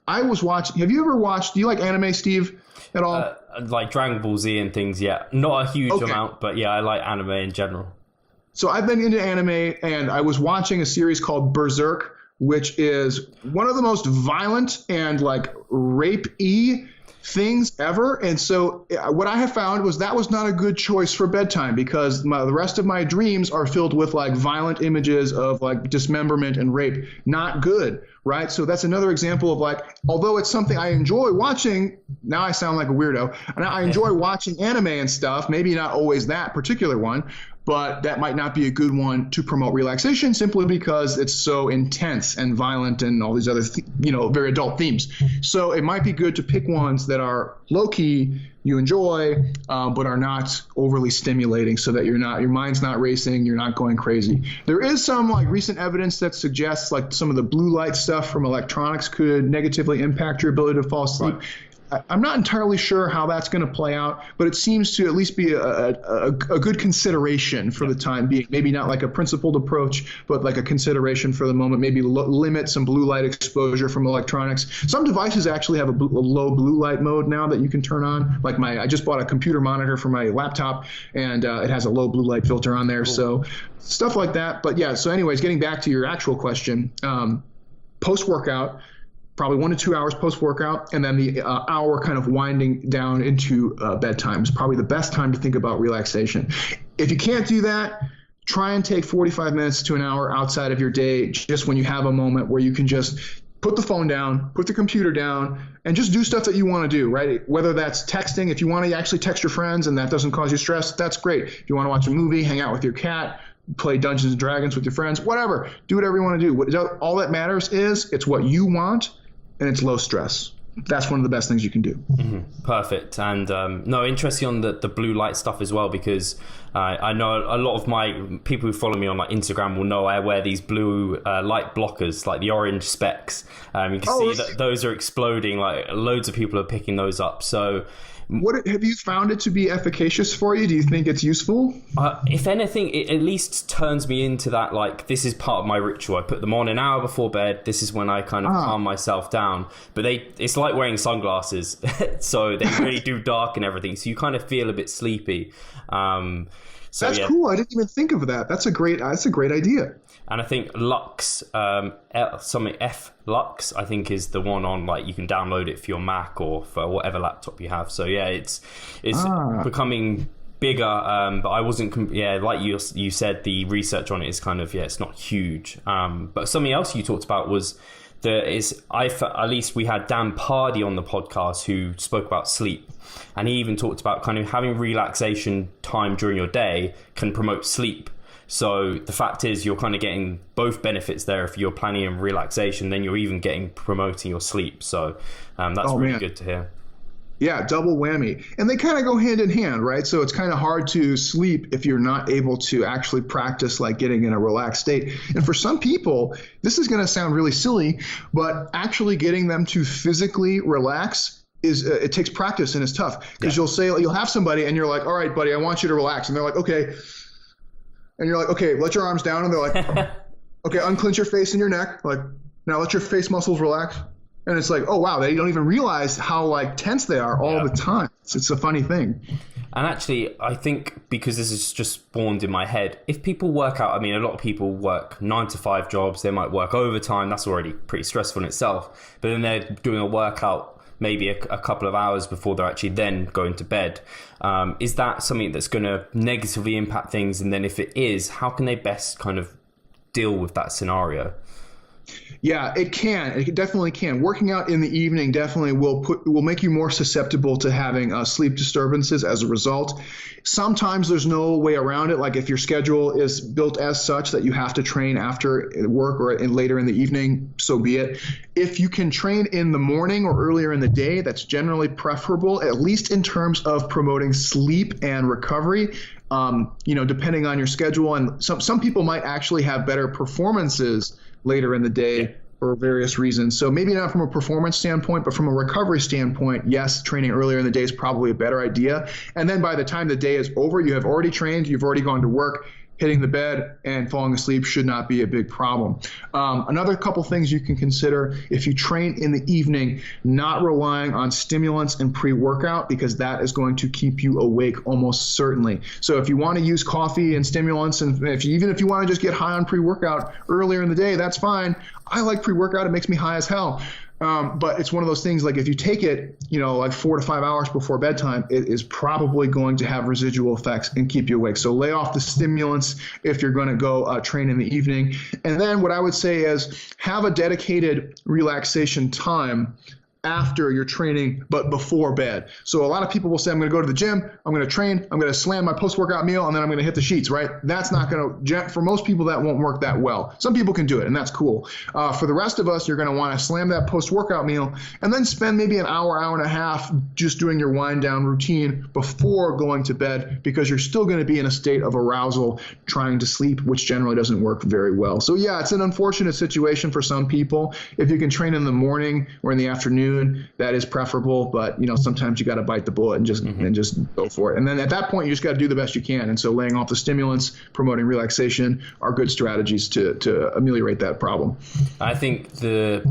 I was watching, have you ever watched, do you like anime, Steve, at all? Like Dragon Ball Z and things, yeah. Not a huge amount, but yeah, I like anime in general. So I've been into anime, and I was watching a series called Berserk, which is one of the most violent and like rape-y things ever. And so what I have found was that was not a good choice for bedtime, because the rest of my dreams are filled with like violent images of like dismemberment and rape. Not good, right? So that's another example of like, although it's something I enjoy watching, now I sound like a weirdo, and I enjoy watching anime and stuff, maybe not always that particular one, but that might not be a good one to promote relaxation simply because it's so intense and violent and all these other, very adult themes. So it might be good to pick ones that are low key, you enjoy, but are not overly stimulating, so that your mind's not racing, you're not going crazy. There is some like recent evidence that suggests like some of the blue light stuff from electronics could negatively impact your ability to fall asleep. Right. I'm not entirely sure how that's going to play out, but it seems to at least be a good consideration for the time being. Maybe not like a principled approach, but like a consideration for the moment. Maybe limit some blue light exposure from electronics. Some devices actually have a low blue light mode now that you can turn on. Like I just bought a computer monitor for my laptop, and it has a low blue light filter on there. Cool. So stuff like that. But yeah, so anyways, getting back to your actual question, post-workout, probably 1 to 2 hours post-workout, and then the hour kind of winding down into bedtime is probably the best time to think about relaxation. If you can't do that, try and take 45 minutes to an hour outside of your day, just when you have a moment where you can just put the phone down, put the computer down, and just do stuff that you want to do, right? Whether that's texting, if you want to actually text your friends and that doesn't cause you stress, that's great. If you want to watch a movie, hang out with your cat, play Dungeons and Dragons with your friends, whatever. Do whatever you want to do. All that matters is it's what you want, and it's low stress. That's one of the best things you can do. Mm-hmm. Perfect. And interesting on the blue light stuff as well, because I know a lot of my people who follow me on like Instagram will know I wear these blue light blockers, like the orange specs. You can see that those are exploding. Like loads of people are picking those up. So what have you found it to be efficacious for you? Do you think it's useful? If anything, it at least turns me into that, like, this is part of my ritual. I put them on an hour before bed. This is when I kind of calm myself down. But it's like wearing sunglasses. So they really do darken everything. So you kind of feel a bit sleepy. That's cool. I didn't even think of that. That's a great idea. And I think Lux, F Lux, I think is the one on, like, you can download it for your Mac or for whatever laptop you have. So yeah, it's becoming bigger. But I wasn't, like you said, the research on it is kind of, it's not huge. But something else you talked about was at least we had Dan Pardy on the podcast who spoke about sleep. And he even talked about kind of having relaxation time during your day can promote sleep. So the fact is you're kind of getting both benefits there. If you're planning in relaxation, then you're even promoting your sleep. So that's really good to hear. Yeah, double whammy. And they kind of go hand in hand, right? So it's kind of hard to sleep if you're not able to actually practice like getting in a relaxed state. And for some people, this is going to sound really silly, but actually getting them to physically relax it takes practice, and it's tough because you'll have somebody and you're like, all right, buddy, I want you to relax. And they're like, okay. And you're like, okay, let your arms down. And they're like, okay, unclench your face and your neck. Like, now let your face muscles relax. And it's like, oh, wow, they don't even realize how like tense they are all the time. It's a funny thing. And actually, I think because this is just spawned in my head, if people work out, I mean, a lot of people work 9-to-5 jobs. They might work overtime. That's already pretty stressful in itself. But then they're doing a workout maybe a couple of hours before they're actually then going to bed. Is that something that's going to negatively impact things? And then if it is, how can they best kind of deal with that scenario? Yeah, it can. It definitely can. Working out in the evening definitely will make you more susceptible to having sleep disturbances as a result. Sometimes there's no way around it. Like if your schedule is built as such that you have to train after work or later in the evening, so be it. If you can train in the morning or earlier in the day, that's generally preferable, at least in terms of promoting sleep and recovery. depending on your schedule. And some people might actually have better performances later in the day for various reasons. So maybe not from a performance standpoint, but from a recovery standpoint, yes, training earlier in the day is probably a better idea. And then by the time the day is over, you have already trained, you've already gone to work. Hitting the bed and falling asleep should not be a big problem. Another couple things you can consider if you train in the evening, not relying on stimulants and pre-workout, because that is going to keep you awake almost certainly. So if you want to use coffee and stimulants, and even if you want to just get high on pre-workout earlier in the day, that's fine. I like pre-workout. It makes me high as hell. But it's one of those things, like if you take it, like 4 to 5 hours before bedtime, it is probably going to have residual effects and keep you awake. So lay off the stimulants if you're going to go train in the evening. And then what I would say is have a dedicated relaxation time after your training, but before bed. So a lot of people will say, I'm going to go to the gym, I'm going to train, I'm going to slam my post-workout meal, and then I'm going to hit the sheets, right? That's not going to, for most people, that won't work that well. Some people can do it, and that's cool. For the rest of us, you're going to want to slam that post-workout meal and then spend maybe an hour, hour and a half just doing your wind-down routine before going to bed, because you're still going to be in a state of arousal trying to sleep, which generally doesn't work very well. So yeah, it's an unfortunate situation for some people. If you can train in the morning or in the afternoon, that is preferable, but sometimes you got to bite the bullet and just go for it. And then at that point, you just got to do the best you can. And so laying off the stimulants, promoting relaxation are good strategies to ameliorate that problem. I think the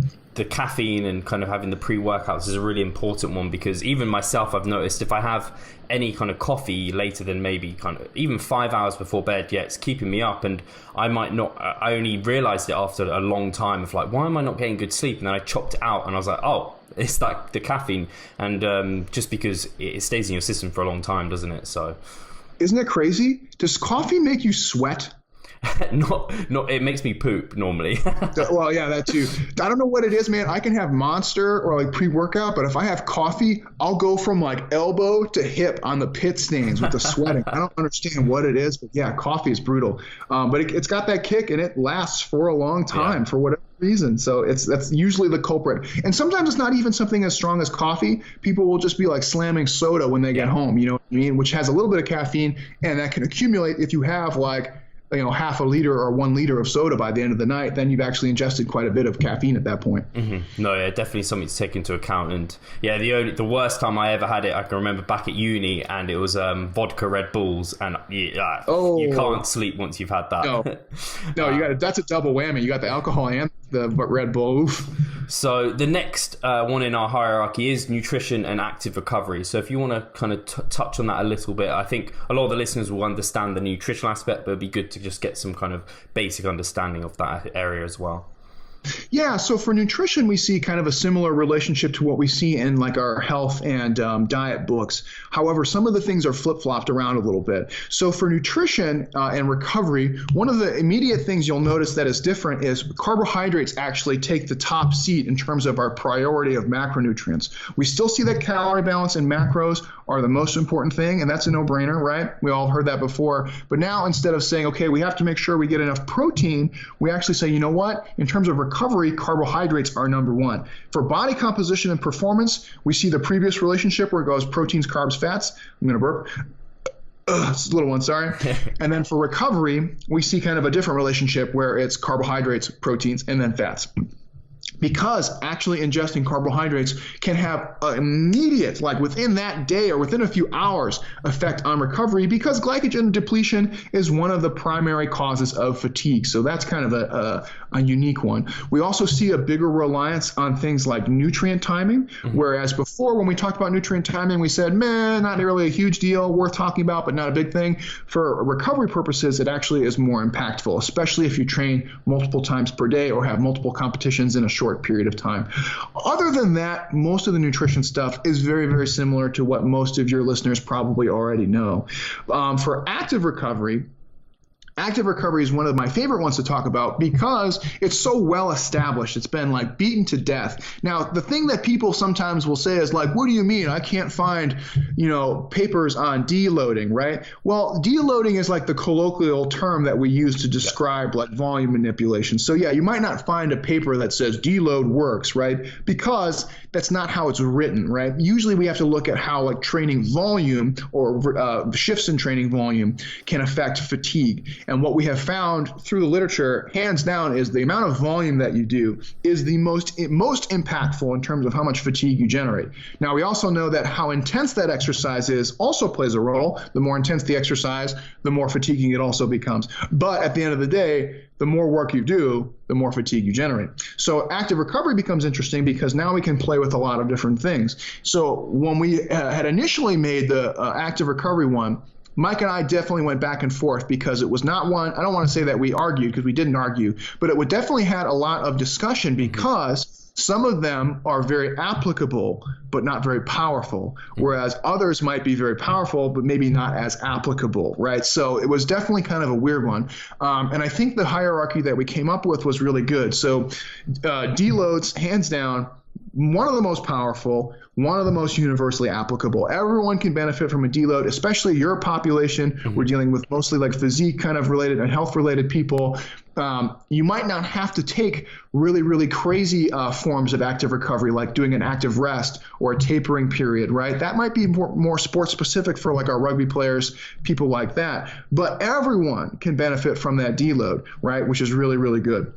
caffeine and kind of having the pre-workouts is a really important one, because even myself, I've noticed if I have any kind of coffee later than maybe kind of even 5 hours before bed, it's keeping me up, and I only realized it after a long time of like, why am I not getting good sleep? And then I chopped it out and I was like, oh, it's like the caffeine, and just because it stays in your system for a long time, doesn't it? So isn't it crazy? Does coffee make you sweat? not it makes me poop normally. Well, yeah, that too. I don't know what it is, man. I can have Monster or like pre-workout, but if I have coffee, I'll go from like elbow to hip on the pit stains with the sweating. I don't understand what it is, but yeah, coffee is brutal. But it's got that kick, and it lasts for a long time for whatever reason. So that's usually the culprit. And sometimes it's not even something as strong as coffee. People will just be like slamming soda when they get home, you know what I mean? Which has a little bit of caffeine, and that can accumulate if you have like half a liter or 1 liter of soda by the end of the night. Then you've actually ingested quite a bit of caffeine at that point. Mm-hmm. No, yeah, definitely something to take into account. And yeah, the worst time I ever had it, I can remember back at uni, and it was vodka Red Bulls, and you can't sleep once you've had that. No, you got that's a double whammy. You got the alcohol and the Red Bull. Oof. So the next one in our hierarchy is nutrition and active recovery. So if you want to kind of touch on that a little bit, I think a lot of the listeners will understand the nutritional aspect, but it'd be good to just get some kind of basic understanding of that area as well. Yeah, so for nutrition, we see kind of a similar relationship to what we see in like our health and diet books. However, some of the things are flip-flopped around a little bit. So for nutrition and recovery, one of the immediate things you'll notice that is different is carbohydrates actually take the top seat in terms of our priority of macronutrients. We still see that calorie balance and macros are the most important thing, and that's a no-brainer, right? We all heard that before. But now instead of saying, okay, we have to make sure we get enough protein, we actually say, you know what? In terms of recovery, carbohydrates are number one. For body composition and performance, we see the previous relationship where it goes proteins, carbs, fats. I'm going to burp. It's a little one, sorry. And then for recovery, we see kind of a different relationship where it's carbohydrates, proteins, and then fats. Because actually ingesting carbohydrates can have an immediate, like within that day or within a few hours, effect on recovery, because glycogen depletion is one of the primary causes of fatigue. So that's kind of a unique one. We also see a bigger reliance on things like nutrient timing, whereas before when we talked about nutrient timing, we said, man, not really a huge deal, worth talking about, but not a big thing. For recovery purposes, it actually is more impactful, especially if you train multiple times per day or have multiple competitions in a short period of time. Other than that, most of the nutrition stuff is very, very similar to what most of your listeners probably already know. For active recovery is one of my favorite ones to talk about because it's so well established. It's been like beaten to death. Now, the thing that people sometimes will say is like, what do you mean? I can't find, papers on deloading, right? Well, deloading is like the colloquial term that we use to describe like volume manipulation. So yeah, you might not find a paper that says deload works, right? Because that's not how it's written, right? Usually we have to look at how like training volume or shifts in training volume can affect fatigue. And what we have found through the literature, hands down, is the amount of volume that you do is the most impactful in terms of how much fatigue you generate. Now, we also know that how intense that exercise is also plays a role. The more intense the exercise, the more fatiguing it also becomes. But at the end of the day, the more work you do, the more fatigue you generate. So active recovery becomes interesting because now we can play with a lot of different things. So when we had initially made the active recovery one, Mike and I definitely went back and forth because it was not one, I don't want to say that we argued because we didn't argue, but it would definitely had a lot of discussion because some of them are very applicable, but not very powerful, whereas others might be very powerful, but maybe not as applicable, right? So it was definitely kind of a weird one. And I think the hierarchy that we came up with was really good. So deloads, hands down, one of the most powerful, one of the most universally applicable. Everyone can benefit from a deload, especially your population. We're dealing with mostly like physique kind of related and health related people. You might not have to take really, really crazy forms of active recovery, like doing an active rest or a tapering period, right? That might be more sports specific for like our rugby players, people like that. But everyone can benefit from that deload, right? Which is really, really good.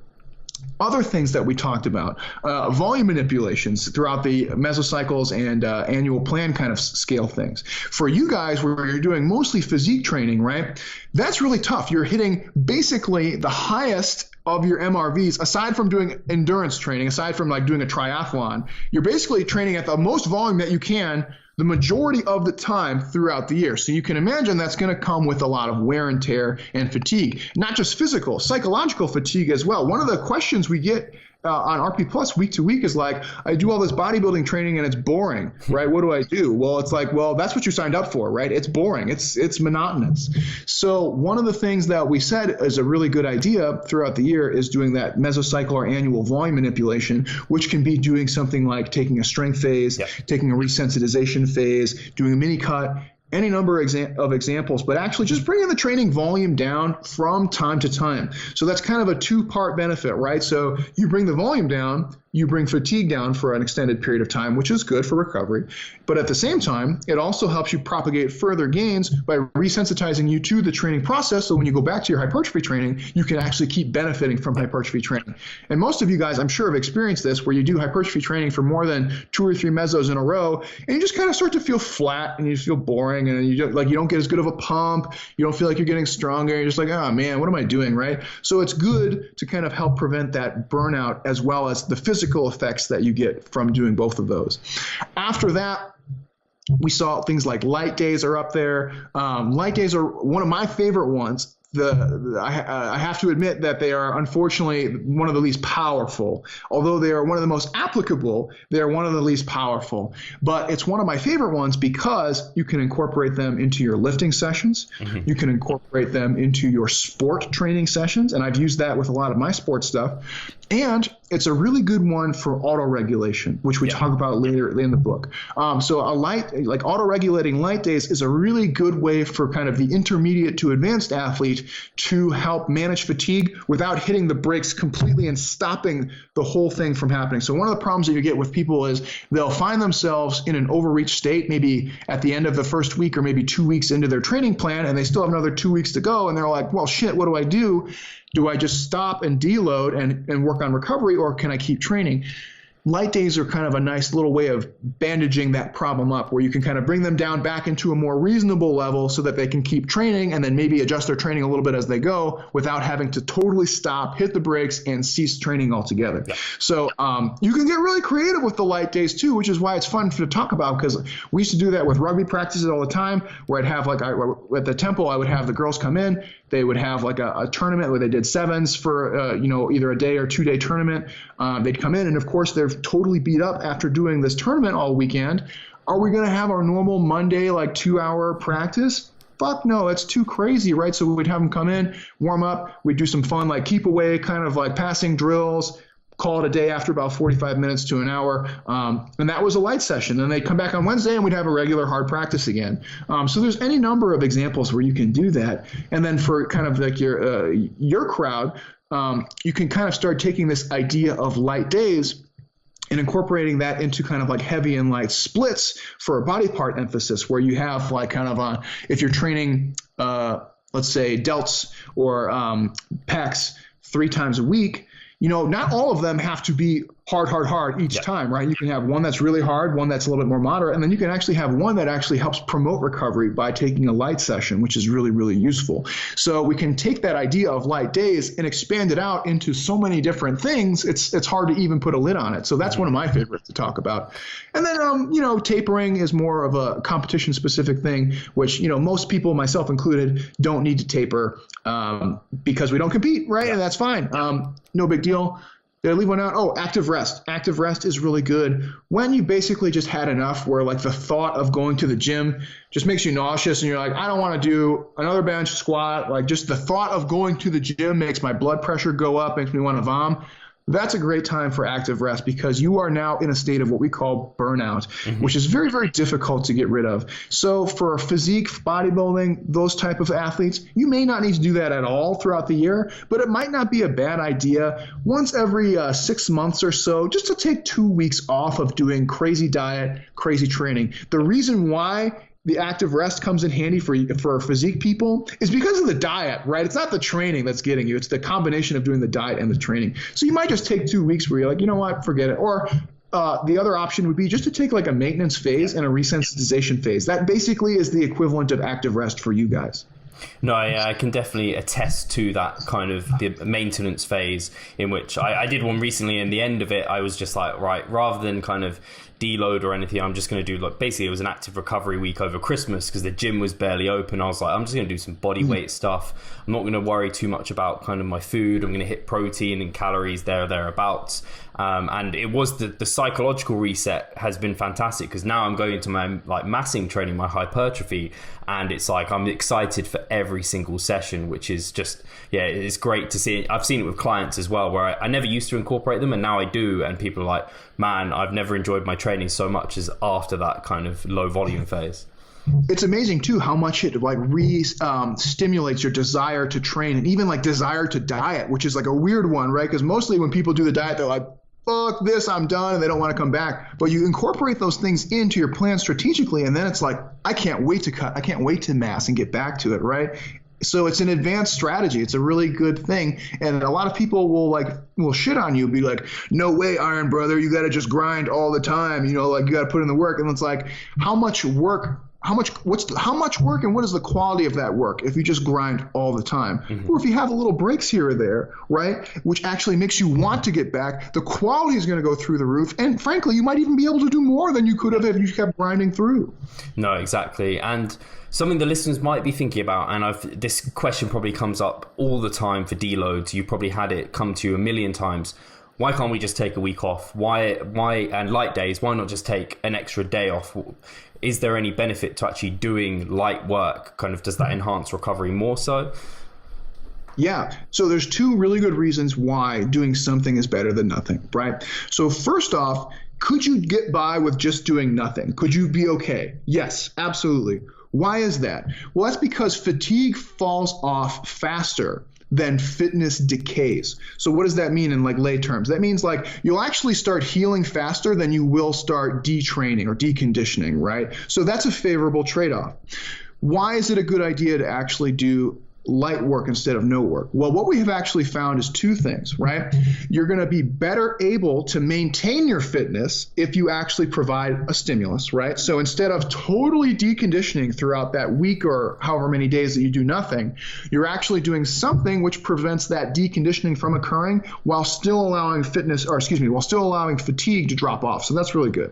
Other things that we talked about, volume manipulations throughout the mesocycles and annual plan kind of scale things. For you guys, where you're doing mostly physique training, right, that's really tough. You're hitting basically the highest of your MRVs, aside from doing endurance training, aside from like doing a triathlon. You're basically training at the most volume that you can the majority of the time throughout the year. So you can imagine that's going to come with a lot of wear and tear and fatigue, not just physical, psychological fatigue as well. One of the questions we get on RP Plus week to week is like, I do all this bodybuilding training and it's boring, right? What do I do? Well, it's like, well, that's what you signed up for, right? It's boring. It's monotonous. So one of the things that we said is a really good idea throughout the year is doing that mesocycle or annual volume manipulation, which can be doing something like taking a strength phase, taking a resensitization phase, doing a mini cut, any number of examples, but actually just bringing the training volume down from time to time. So that's kind of a two-part benefit, right? So you bring the volume down, you bring fatigue down for an extended period of time, which is good for recovery. But at the same time, it also helps you propagate further gains by resensitizing you to the training process. So when you go back to your hypertrophy training, you can actually keep benefiting from hypertrophy training. And most of you guys, I'm sure, have experienced this, where you do hypertrophy training for more than 2 or 3 mesos in a row, and you just kind of start to feel flat and you feel boring, and you don't get as good of a pump. You don't feel like you're getting stronger. You're just like, oh man, what am I doing, right? So it's good to kind of help prevent that burnout as well as the physical effects that you get from doing both of those. After that, we saw things like light days are up there. Light days are one of my favorite ones. I have to admit that they are unfortunately one of the least powerful. Although they are one of the most applicable, they are one of the least powerful. But it's one of my favorite ones because you can incorporate them into your lifting sessions. You can incorporate them into your sport training sessions. And I've used that with a lot of my sports stuff. And it's a really good one for auto-regulation, which we talk about later in the book. So auto-regulating light days is a really good way for kind of the intermediate to advanced athlete to help manage fatigue without hitting the brakes completely and stopping the whole thing from happening. So one of the problems that you get with people is they'll find themselves in an overreach state, maybe at the end of the first week or maybe 2 weeks into their training plan, and they still have another 2 weeks to go, and they're like, well, shit, what do I do? Do I just stop and deload and work on recovery, or can I keep training? Light days are kind of a nice little way of bandaging that problem up, where you can kind of bring them down back into a more reasonable level so that they can keep training and then maybe adjust their training a little bit as they go without having to totally stop, hit the brakes, and cease training altogether. So you can get really creative with the light days too, which is why it's fun to talk about, because we used to do that with rugby practices all the time, where I'd have at the temple, I would have the girls come in. They would have like a tournament where they did sevens for, either a day or 2 day tournament. They'd come in, and of course they're totally beat up after doing this tournament all weekend. Are we going to have our normal Monday, 2-hour practice? Fuck no, that's too crazy, right? So we'd have them come in, warm up. We'd do some fun, keep away, kind of passing drills, call it a day after about 45 minutes to an hour. And that was a light session. Then they'd come back on Wednesday and we'd have a regular hard practice again. So there's any number of examples where you can do that. And then for kind of your crowd, you can kind of start taking this idea of light days and incorporating that into kind of like heavy and light splits for a body part emphasis, where you have like kind of if you're training, let's say delts or pecs 3 times a week, not all of them have to be hard each time, right? You can have one that's really hard, one that's a little bit more moderate, and then you can actually have one that actually helps promote recovery by taking a light session, which is really, really useful. So we can take that idea of light days and expand it out into so many different things. It's hard to even put a lid on it. So that's one of my favorites to talk about. And then, tapering is more of a competition specific thing, which, most people, myself included, don't need to taper because we don't compete, right? And that's fine. No big deal. Did I leave one out? Oh, active rest. Active rest is really good when you basically just had enough where like the thought of going to the gym just makes you nauseous and you're like, I don't want to do another bench squat. Like just the thought of going to the gym makes my blood pressure go up, makes me want to vom. That's a great time for active rest because you are now in a state of what we call burnout, which is very, very difficult to get rid of. So for physique, bodybuilding, those type of athletes, you may not need to do that at all throughout the year, but it might not be a bad idea once every 6 months or so just to take 2 weeks off of doing crazy diet, crazy training. The reason why the active rest comes in handy for physique people is because of the diet, right? It's not the training that's getting you. It's the combination of doing the diet and the training. So you might just take 2 weeks where you're like, you know what, forget it. Or the other option would be just to take like a maintenance phase and a resensitization phase. That basically is the equivalent of active rest for you guys. No, I can definitely attest to that kind of the maintenance phase in which I did one recently. And the end of it, I was just like, right, rather than kind of deload or anything, I'm just going to do like basically it was an active recovery week over Christmas because the gym was barely open. I was like, I'm just going to do some body weight stuff. I'm not going to worry too much about kind of my food. I'm going to hit protein and calories thereabouts. And it was the psychological reset has been fantastic because now I'm going into my like massing training, my hypertrophy, and it's like I'm excited for every single session, which is just, it's great to see. I've seen it with clients as well where I never used to incorporate them and now I do, and people are like, man, I've never enjoyed my training so much as after that kind of low volume phase. It's amazing too how much it like stimulates your desire to train and even like desire to diet, which is like a weird one, right? Because mostly when people do the diet, they're like, fuck this, I'm done, and they don't want to come back. But you incorporate those things into your plan strategically, and then it's like, I can't wait to cut, I can't wait to mass and get back to it, right? So it's an advanced strategy. It's a really good thing. And a lot of people will shit on you, be like, no way, Iron Brother, you got to just grind all the time. You got to put in the work. And it's like, how much work and what is the quality of that work if you just grind all the time? Or if you have a little breaks here or there, right, which actually makes you want to get back, the quality is going to go through the roof. And frankly, you might even be able to do more than you could have if you kept grinding through. No, exactly. And something the listeners might be thinking about, and this question probably comes up all the time for deloads. You probably had it come to you a million times. Why can't we just take a week off? Why and light days, why not just take an extra day off? Is there any benefit to actually doing light work? Kind of, does that enhance recovery more so? Yeah. So there's 2 really good reasons why doing something is better than nothing, right? So first off, could you get by with just doing nothing? Could you be okay? Yes, absolutely. Why is that? Well, that's because fatigue falls off faster than fitness decays. So what does that mean in like lay terms? That means like you'll actually start healing faster than you will start detraining or deconditioning, right? So that's a favorable trade-off. Why is it a good idea to actually do light work instead of no work? Well, what we have actually found is 2 things, right? You're going to be better able to maintain your fitness if you actually provide a stimulus, right? So instead of totally deconditioning throughout that week or however many days that you do nothing, you're actually doing something which prevents that deconditioning from occurring while still allowing fatigue to drop off. So that's really good.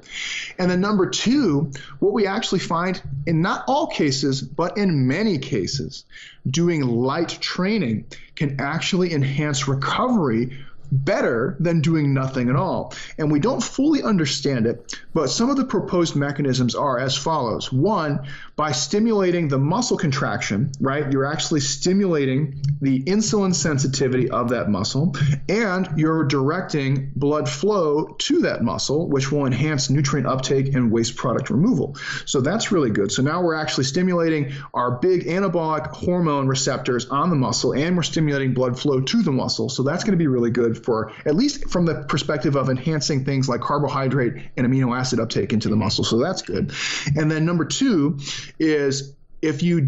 And then number 2, what we actually find in not all cases, but in many cases, doing light training can actually enhance recovery better than doing nothing at all. And we don't fully understand it, but some of the proposed mechanisms are as follows. 1, by stimulating the muscle contraction, right? You're actually stimulating the insulin sensitivity of that muscle, and you're directing blood flow to that muscle, which will enhance nutrient uptake and waste product removal. So that's really good. So now we're actually stimulating our big anabolic hormone receptors on the muscle, and we're stimulating blood flow to the muscle. So that's going to be really good good for, at least from the perspective of enhancing things like carbohydrate and amino acid uptake into the muscle. So that's good. And then number two is, if you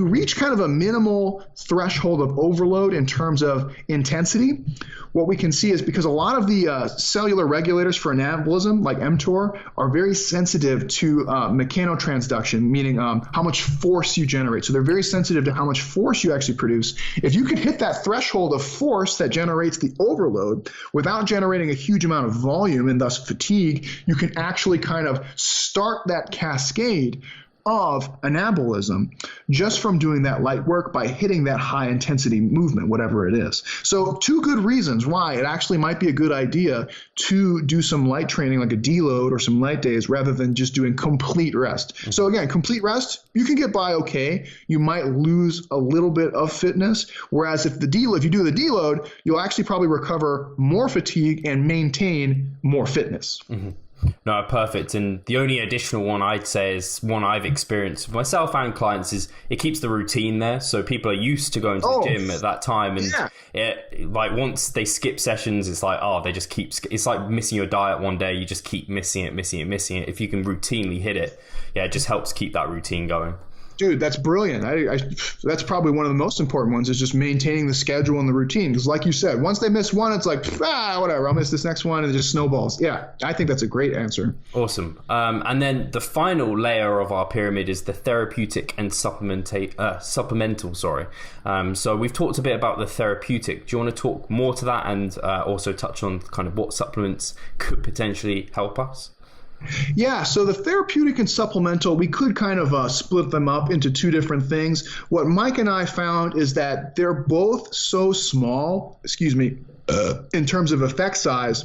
reach kind of a minimal threshold of overload in terms of intensity, what we can see is, because a lot of the cellular regulators for anabolism, like mTOR, are very sensitive to mechanotransduction, meaning how much force you generate. So they're very sensitive to how much force you actually produce. If you can hit that threshold of force that generates the overload without generating a huge amount of volume and thus fatigue, you can actually kind of start that cascade of anabolism just from doing that light work by hitting that high intensity movement, whatever it is. So two good reasons why it actually might be a good idea to do some light training, like a deload or some light days, rather than just doing complete rest. So again, complete rest, you can get by okay. You might lose a little bit of fitness, whereas if you do the deload, you'll actually probably recover more fatigue and maintain more fitness. Mm-hmm. No, perfect. And the only additional one I'd say is one I've experienced myself and clients is it keeps the routine there. So people are used to going to the gym at that time. And like once they skip sessions, it's like, they just it's like missing your diet one day. You just keep missing it. If you can routinely hit it, it just helps keep that routine going. Dude, that's brilliant. That's probably one of the most important ones, is just maintaining the schedule and the routine. Because like you said, once they miss one, it's like, whatever, I'll miss this next one, and it just snowballs. Yeah, I think that's a great answer. Awesome. And then the final layer of our pyramid is the therapeutic and supplemental. So we've talked a bit about the therapeutic. Do you want to talk more to that and also touch on kind of what supplements could potentially help us? Yeah, so the therapeutic and supplemental, we could kind of split them up into two different things. What Mike and I found is that they're both so small, in terms of effect size,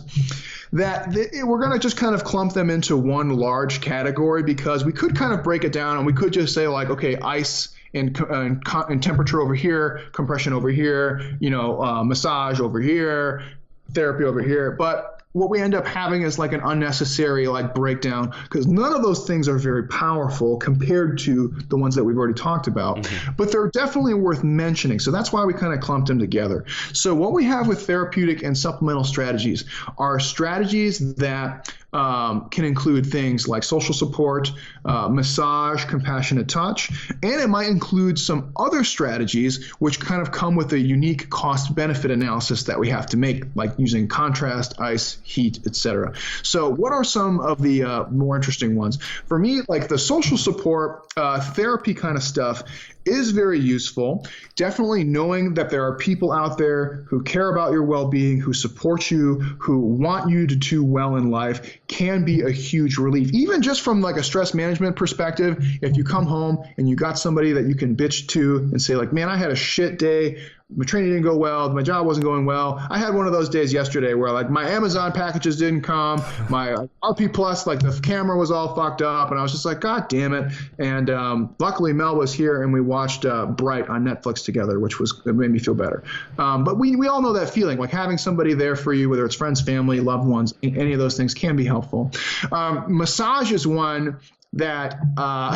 that we're going to just kind of clump them into one large category, because we could kind of break it down and we could just say like, okay, ice and temperature over here, compression over here, massage over here, therapy over here. But what we end up having is like an unnecessary like breakdown, because none of those things are very powerful compared to the ones that we've already talked about. Mm-hmm. But they're definitely worth mentioning. So that's why we kind of clumped them together. So what we have with therapeutic and supplemental strategies are strategies that can include things like social support, massage, compassionate touch, and it might include some other strategies which kind of come with a unique cost-benefit analysis that we have to make, like using contrast, ice, heat, etc. So what are some of the more interesting ones? For me, like the social support therapy kind of stuff is very useful. Definitely knowing that there are people out there who care about your well-being, who support you, who want you to do well in life can be a huge relief. Even just from like a stress management perspective, if you come home and you got somebody that you can bitch to and say like, man, I had a shit day. My training didn't go well. My job wasn't going well. I had one of those days yesterday where like my Amazon packages didn't come. My RP Plus, like the camera was all fucked up. And I was just like, God damn it. And luckily Mel was here and we watched Bright on Netflix together, it made me feel better. But we all know that feeling, like having somebody there for you, whether it's friends, family, loved ones, any of those things can be helpful. Massage is one that I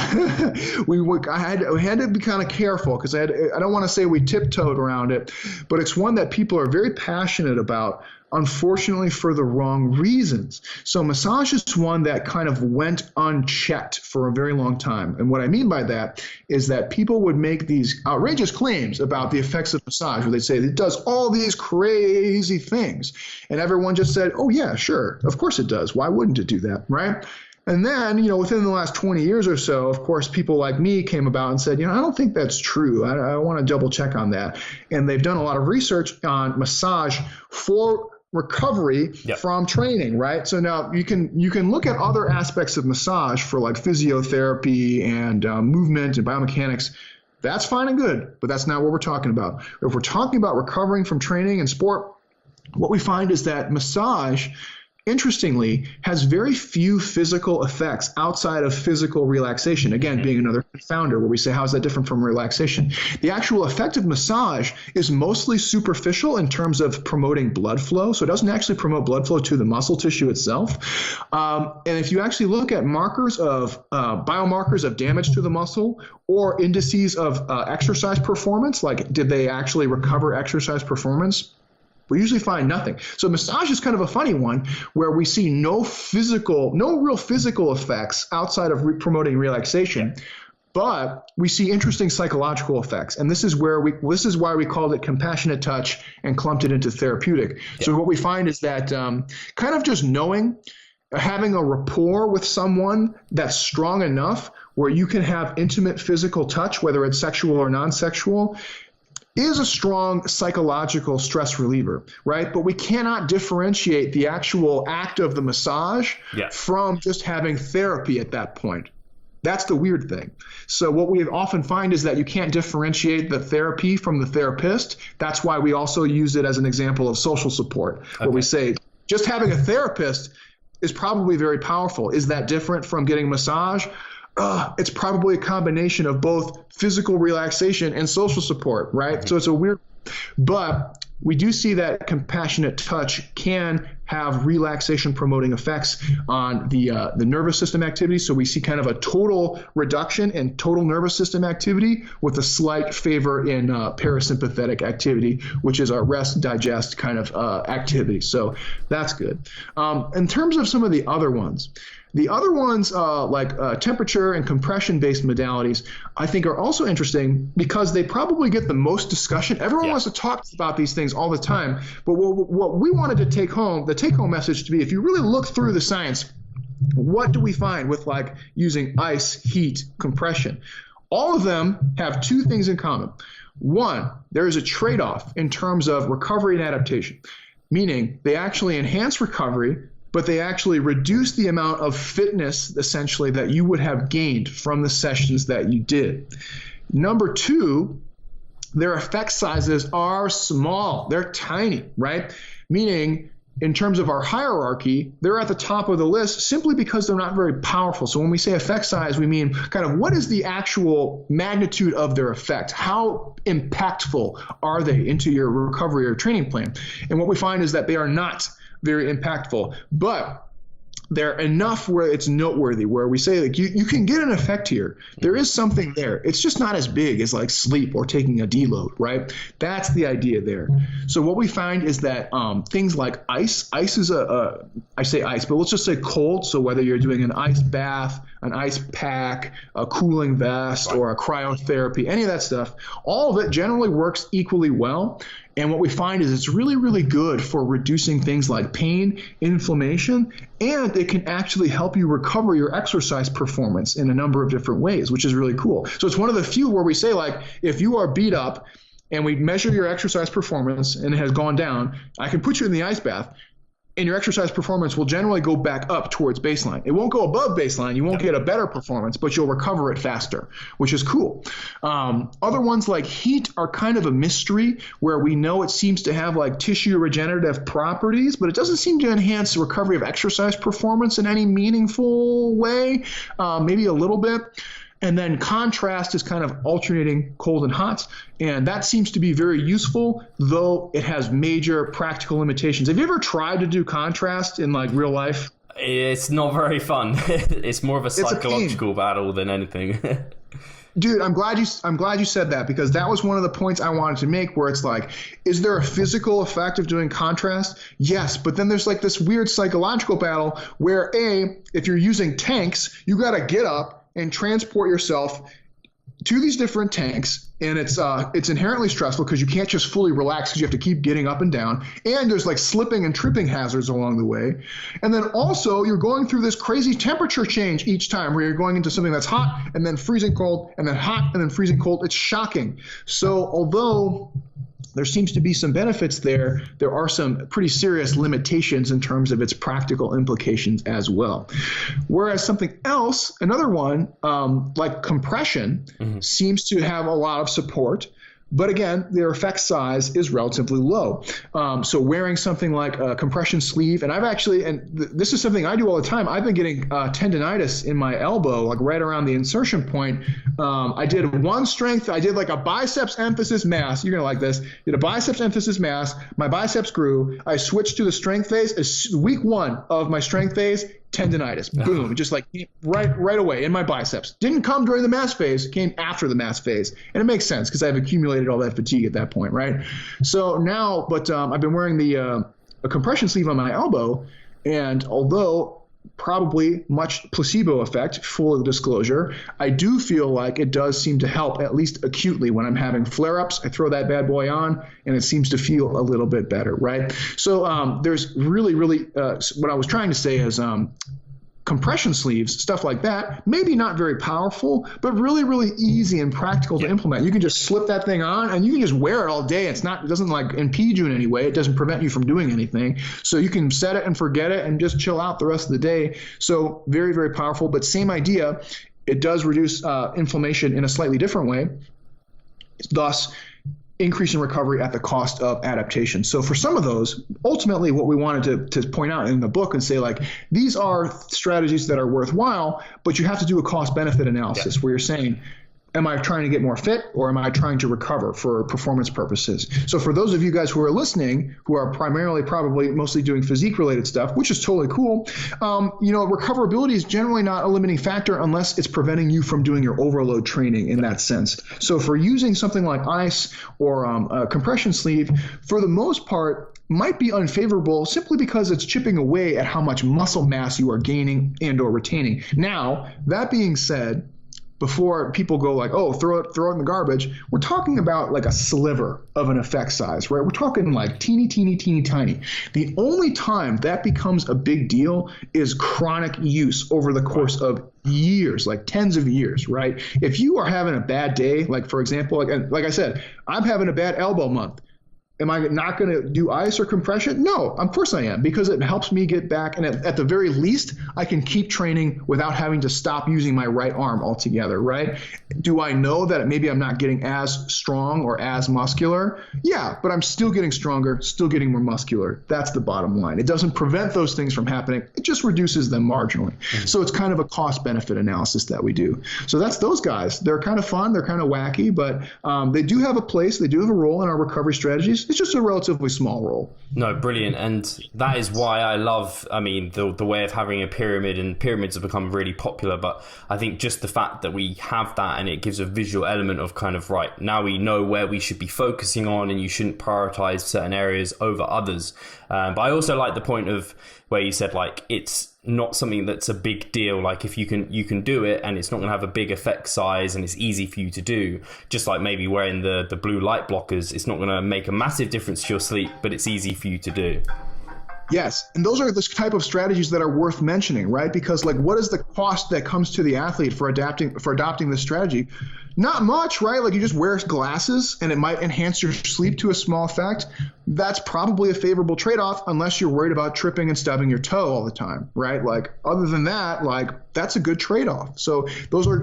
had to be kind of careful, because I don't want to say we tiptoed around it, but it's one that people are very passionate about, unfortunately for the wrong reasons. So massage is one that kind of went unchecked for a very long time. And what I mean by that is that people would make these outrageous claims about the effects of massage, where they'd say it does all these crazy things. And everyone just said, oh yeah, sure, of course it does. Why wouldn't it do that, right? And then, within the last 20 years or so, of course, people like me came about and said, I don't think that's true. I want to double check on that. And they've done a lot of research on massage for recovery from training, right? So now you can look at other aspects of massage for like physiotherapy and movement and biomechanics. That's fine and good, but that's not what we're talking about. If we're talking about recovering from training and sport, what we find is that massage, interestingly, has very few physical effects outside of physical relaxation. Again, being another confounder where we say, how is that different from relaxation? The actual effect of massage is mostly superficial in terms of promoting blood flow. So it doesn't actually promote blood flow to the muscle tissue itself. And if you actually look at markers of biomarkers of damage to the muscle, or indices of exercise performance, like did they actually recover exercise performance? We usually find nothing. So massage is kind of a funny one where we see no real physical effects outside of promoting relaxation. But we see interesting psychological effects, and this is why we called it compassionate touch and clumped it into therapeutic. Yeah. So what we find is that kind of just having a rapport with someone that's strong enough where you can have intimate physical touch, whether it's sexual or non-sexual, is a strong psychological stress reliever, right? But we cannot differentiate the actual act of the massage from just having therapy at that point. That's the weird thing. So what we often find is that you can't differentiate the therapy from the therapist. That's why we also use it as an example of social support, where we say just having a therapist is probably very powerful. Is that different from getting a massage? It's probably a combination of both physical relaxation and social support, right? Mm-hmm. So it's a weird, but we do see that compassionate touch can have relaxation promoting effects on the nervous system activity. So we see kind of a total reduction in total nervous system activity with a slight favor in parasympathetic activity, which is our rest, digest kind of activity. So that's good. In terms of some of the other ones, like temperature and compression-based modalities, I think are also interesting because they probably get the most discussion. Everyone wants to talk about these things all the time, but what we wanted to the take-home message to be, if you really look through the science, what do we find with like using ice, heat, compression? All of them have two things in common. One, there is a trade-off in terms of recovery and adaptation, meaning they actually enhance recovery, but they actually reduce the amount of fitness, essentially, that you would have gained from the sessions that you did. Number two, their effect sizes are small. They're tiny, right? Meaning, in terms of our hierarchy, they're at the top of the list simply because they're not very powerful. So when we say effect size, we mean kind of what is the actual magnitude of their effect? How impactful are they into your recovery or training plan? And what we find is that they are not very impactful, but they're enough where it's noteworthy, where we say like you can get an effect here. There is something there. It's just not as big as like sleep or taking a deload, right? That's the idea there. So what we find is that things like ice is I say ice, but let's just say cold. So whether you're doing an ice bath, an ice pack, a cooling vest, or a cryotherapy, any of that stuff, all of it generally works equally well. And what we find is it's really, really good for reducing things like pain, inflammation, and it can actually help you recover your exercise performance in a number of different ways, which is really cool. So it's one of the few where we say, like, if you are beat up and we measure your exercise performance and it has gone down, I can put you in the ice bath, and your exercise performance will generally go back up towards baseline. It won't go above baseline. You won't get a better performance, but you'll recover it faster, which is cool. Other ones like heat are kind of a mystery, where we know it seems to have like tissue regenerative properties, but it doesn't seem to enhance the recovery of exercise performance in any meaningful way, maybe a little bit. And then contrast is kind of alternating cold and hot. And that seems to be very useful, though it has major practical limitations. Have you ever tried to do contrast in like real life? It's not very fun. It's more of a psychological battle than anything. Dude, I'm glad you said that, because that was one of the points I wanted to make, where it's like, is there a physical effect of doing contrast? Yes, but then there's like this weird psychological battle where if you're using tanks, you got to get up and transport yourself to these different tanks, and it's inherently stressful because you can't just fully relax because you have to keep getting up and down, and there's like slipping and tripping hazards along the way. And then also you're going through this crazy temperature change each time, where you're going into something that's hot and then freezing cold and then hot and then freezing cold. It's shocking. So although there seems to be some benefits there are some pretty serious limitations in terms of its practical implications as well. Whereas something else, another one, like compression, seems to have a lot of support. But again, their effect size is relatively low. So wearing something like a compression sleeve, and I've actually, this is something I do all the time, I've been getting tendonitis in my elbow, like right around the insertion point. I did one strength, I did like a biceps emphasis mass. You're going to like this. Did a biceps emphasis mass. My biceps grew. I switched to the strength phase. Week one of my strength phase, tendonitis, boom, just like right away in my biceps. Didn't come during the mass phase, came after the mass phase. And it makes sense because I've accumulated all that fatigue at that point, right? So now, but I've been wearing a compression sleeve on my elbow, and although probably much placebo effect, full disclosure, I do feel like it does seem to help, at least acutely, when I'm having flare-ups. I throw that bad boy on, and it seems to feel a little bit better, right? So there's really, what I was trying to say is compression sleeves, stuff like that, maybe not very powerful, but really, really easy and practical to implement. You can just slip that thing on and you can just wear it all day. It doesn't like impede you in any way. It doesn't prevent you from doing anything. So you can set it and forget it and just chill out the rest of the day. So very, very powerful, but same idea. It does reduce inflammation in a slightly different way, thus increase in recovery at the cost of adaptation. So for some of those, ultimately what we wanted to point out in the book and say, like, these are strategies that are worthwhile, but you have to do a cost benefit analysis where you're saying, am I trying to get more fit or am I trying to recover for performance purposes? So for those of you guys who are listening, who are primarily probably mostly doing physique related stuff, which is totally cool, recoverability is generally not a limiting factor unless it's preventing you from doing your overload training in that sense. So for using something like ice or a compression sleeve, for the most part, might be unfavorable simply because it's chipping away at how much muscle mass you are gaining and or retaining. Now, that being said, before people go like, oh, throw it in the garbage, we're talking about like a sliver of an effect size, right? We're talking like teeny, tiny. The only time that becomes a big deal is chronic use over the course of years, like tens of years, right? If you are having a bad day, like for example, like I said, I'm having a bad elbow month. Am I not going to do ice or compression? No, of course I am, because it helps me get back. And at the very least, I can keep training without having to stop using my right arm altogether, right? Do I know that maybe I'm not getting as strong or as muscular? Yeah, but I'm still getting stronger, still getting more muscular. That's the bottom line. It doesn't prevent those things from happening. It just reduces them marginally. Mm-hmm. So it's kind of a cost-benefit analysis that we do. So that's those guys. They're kind of fun. They're kind of wacky, but they do have a place. They do have a role in our recovery strategies. It's just a relatively small role. No, brilliant. And that is why I love, the way of having a pyramid, and pyramids have become really popular. But I think just the fact that we have that, and it gives a visual element of kind of, right, now we know where we should be focusing on, and you shouldn't prioritize certain areas over others. But I also like the point of where you said, like, it's not something that's a big deal. Like, if you can do it, and it's not going to have a big effect size, and it's easy for you to do, just like maybe wearing the blue light blockers, it's not going to make a massive difference to your sleep, but it's easy for you to do. Yes, and those are the type of strategies that are worth mentioning, right? Because, like, what is the cost that comes to the athlete for adopting this strategy? Not much, right? Like, you just wear glasses and it might enhance your sleep to a small effect. That's probably a favorable trade-off unless you're worried about tripping and stubbing your toe all the time, right? Like, other than that, like, that's a good trade-off. So those are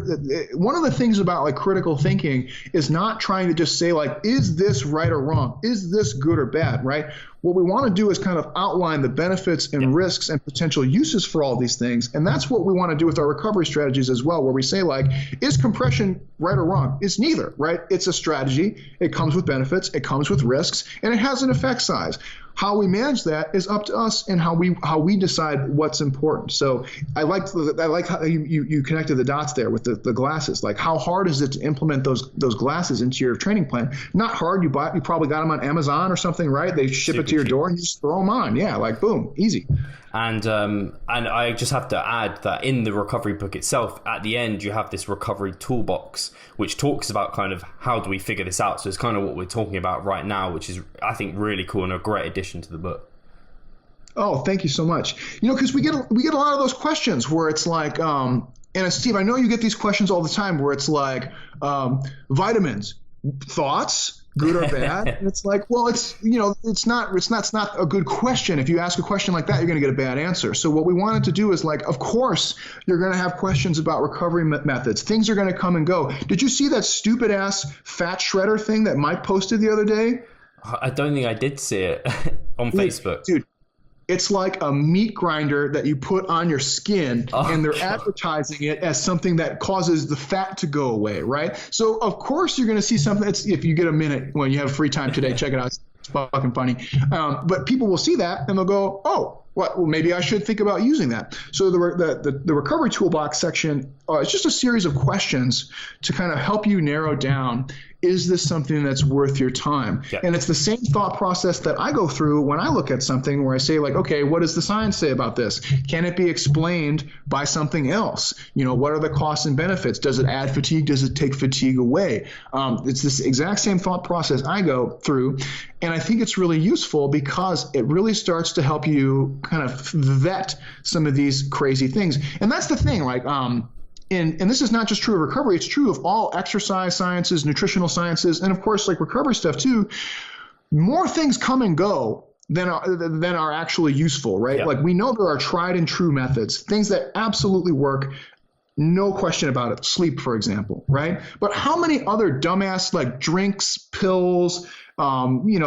one of the things about like critical thinking is not trying to just say like, is this right or wrong? Is this good or bad, right? What we want to do is kind of outline the benefits and risks and potential uses for all these things. And that's what we want to do with our recovery strategies as well, where we say like, is compression right or wrong? It's neither, right? It's a strategy. It comes with benefits. It comes with risks, and it has an effect size. How we manage that is up to us and how we decide what's important. So I like how you connected the dots there with the glasses. Like, how hard is it to implement those glasses into your training plan? Not hard. You probably got them on Amazon or something, right? They ship it to your door and you just throw them on. Yeah, like boom, easy. And I just have to add that in the recovery book itself, at the end, you have this recovery toolbox, which talks about kind of how do we figure this out. So it's kind of what we're talking about right now, which is, I think, really cool and a great addition to the book. Oh, thank you so much. Because we get a lot of those questions where it's like, and Steve, I know you get these questions all the time where it's like, vitamins, thoughts, good or bad? And it's like, well, it's not a good question. If you ask a question like that, you're going to get a bad answer. So what we wanted to do is like, of course, you're going to have questions about recovery methods. Things are going to come and go. Did you see that stupid ass fat shredder thing that Mike posted the other day? I don't think I did see it on Facebook. Dude, it's like a meat grinder that you put on your skin, and they're advertising it as something that causes the fat to go away, right? So, of course, you're going to see something. If you get a minute when you have free time today, check it out. It's fucking funny. But people will see that, and they'll go, oh, well, maybe I should think about using that. So the recovery toolbox section is just a series of questions to kind of help you narrow down, is this something that's worth your time? Yeah. And it's the same thought process that I go through when I look at something where I say, like, okay, what does the science say about this? Can it be explained by something else? What are the costs and benefits? Does it add fatigue? Does it take fatigue away? It's this exact same thought process I go through. And I think it's really useful because it really starts to help you kind of vet some of these crazy things. And that's the thing, like, and this is not just true of recovery, it's true of all exercise sciences, nutritional sciences, and of course, like recovery stuff too. More things come and go than are actually useful, right? Yeah. Like, we know there are tried and true methods, things that absolutely work. No question about it. Sleep, for example, right? But how many other dumbass, like, drinks, pills,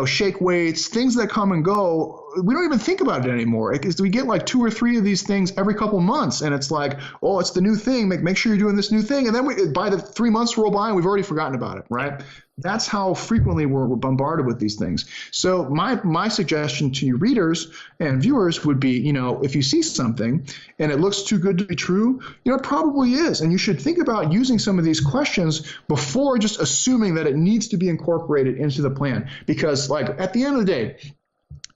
shake weights, things that come and go, we don't even think about it anymore. We get like 2 or 3 of these things every couple months, and it's like, oh, it's the new thing. Make sure you're doing this new thing. And then by the 3 months roll by and we've already forgotten about it, right? That's how frequently we're bombarded with these things. So my suggestion to you readers and viewers would be, if you see something and it looks too good to be true, it probably is. And you should think about using some of these questions before just assuming that it needs to be incorporated into the plan. Because, like, at the end of the day,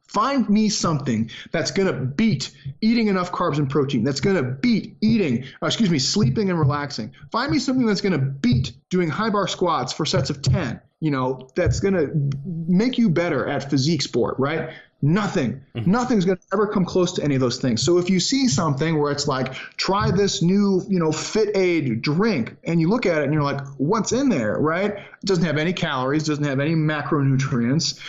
find me something that's going to beat eating enough carbs and protein, that's going to beat sleeping and relaxing. Find me something that's going to beat doing high bar squats for sets of 10, that's going to make you better at physique sport, right? Nothing's going to ever come close to any of those things. So if you see something where it's like, try this new, Fit Aid drink, and you look at it and you're like, what's in there, right? It doesn't have any calories, doesn't have any macronutrients.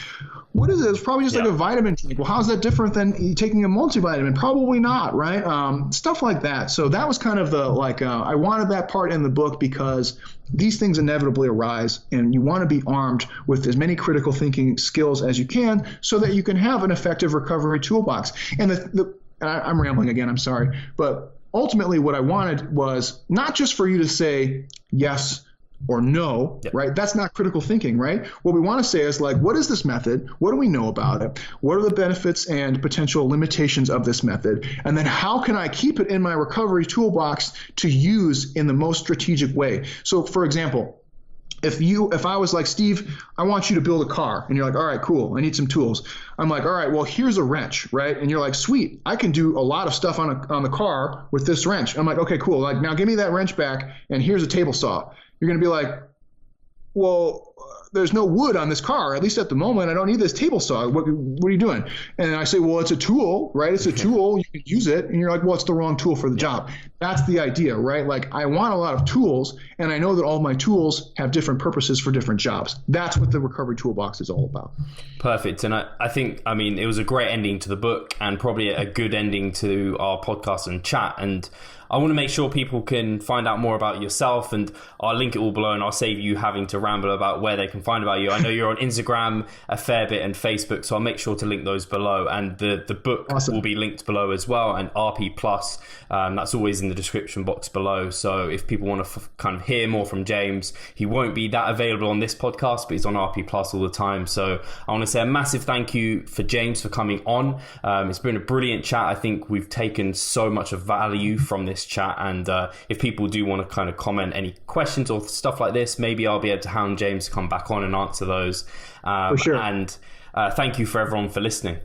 What is it? It's probably just like a vitamin drink. Well, how's that different than taking a multivitamin? Probably not, right? Stuff like that. So that was kind of I wanted that part in the book because these things inevitably arise, and you want to be armed with as many critical thinking skills as you can so that you can have an effective recovery toolbox. And I'm rambling again, I'm sorry. But ultimately what I wanted was not just for you to say yes or no, right? That's not critical thinking, right? What we want to say is, like, what is this method? What do we know about it? What are the benefits and potential limitations of this method? And then how can I keep it in my recovery toolbox to use in the most strategic way? So, for example, if I was like, Steve, I want you to build a car, and you're like, all right, cool, I need some tools. I'm like, all right, well, here's a wrench, right? And you're like, sweet, I can do a lot of stuff on the car with this wrench. I'm like, okay, cool. Like, now give me that wrench back, and here's a table saw. You're going to be like, well, there's no wood on this car, at least at the moment. I don't need this table saw. What are you doing? And I say, well, it's a tool, right? It's a tool. You can use it. And you're like, well, it's the wrong tool for the job. That's the idea, right? Like, I want a lot of tools, and I know that all my tools have different purposes for different jobs. That's what the recovery toolbox is all about. Perfect. And I think, it was a great ending to the book, and probably a good ending to our podcast and chat. And I want to make sure people can find out more about yourself, and I'll link it all below, and I'll save you having to ramble about where they can find about you. I know you're on Instagram a fair bit and Facebook, so I'll make sure to link those below. And the book will be linked below as well, and RP Plus, that's always in the description box below. So if people want to kind of hear more from James, he won't be that available on this podcast, but he's on RP Plus all the time. So I want to say a massive thank you for James for coming on. It's been a brilliant chat. I think we've taken so much of value from this chat, and if people do want to kind of comment any questions or stuff like this, maybe I'll be able to hound James to come back on and answer those. For sure. And thank you for everyone for listening.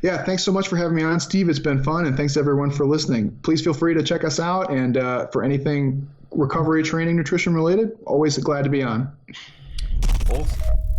Yeah, thanks so much for having me on, Steve. It's been fun, and thanks everyone for listening. Please feel free to check us out, and for anything recovery, training, nutrition related, always glad to be on. Awesome.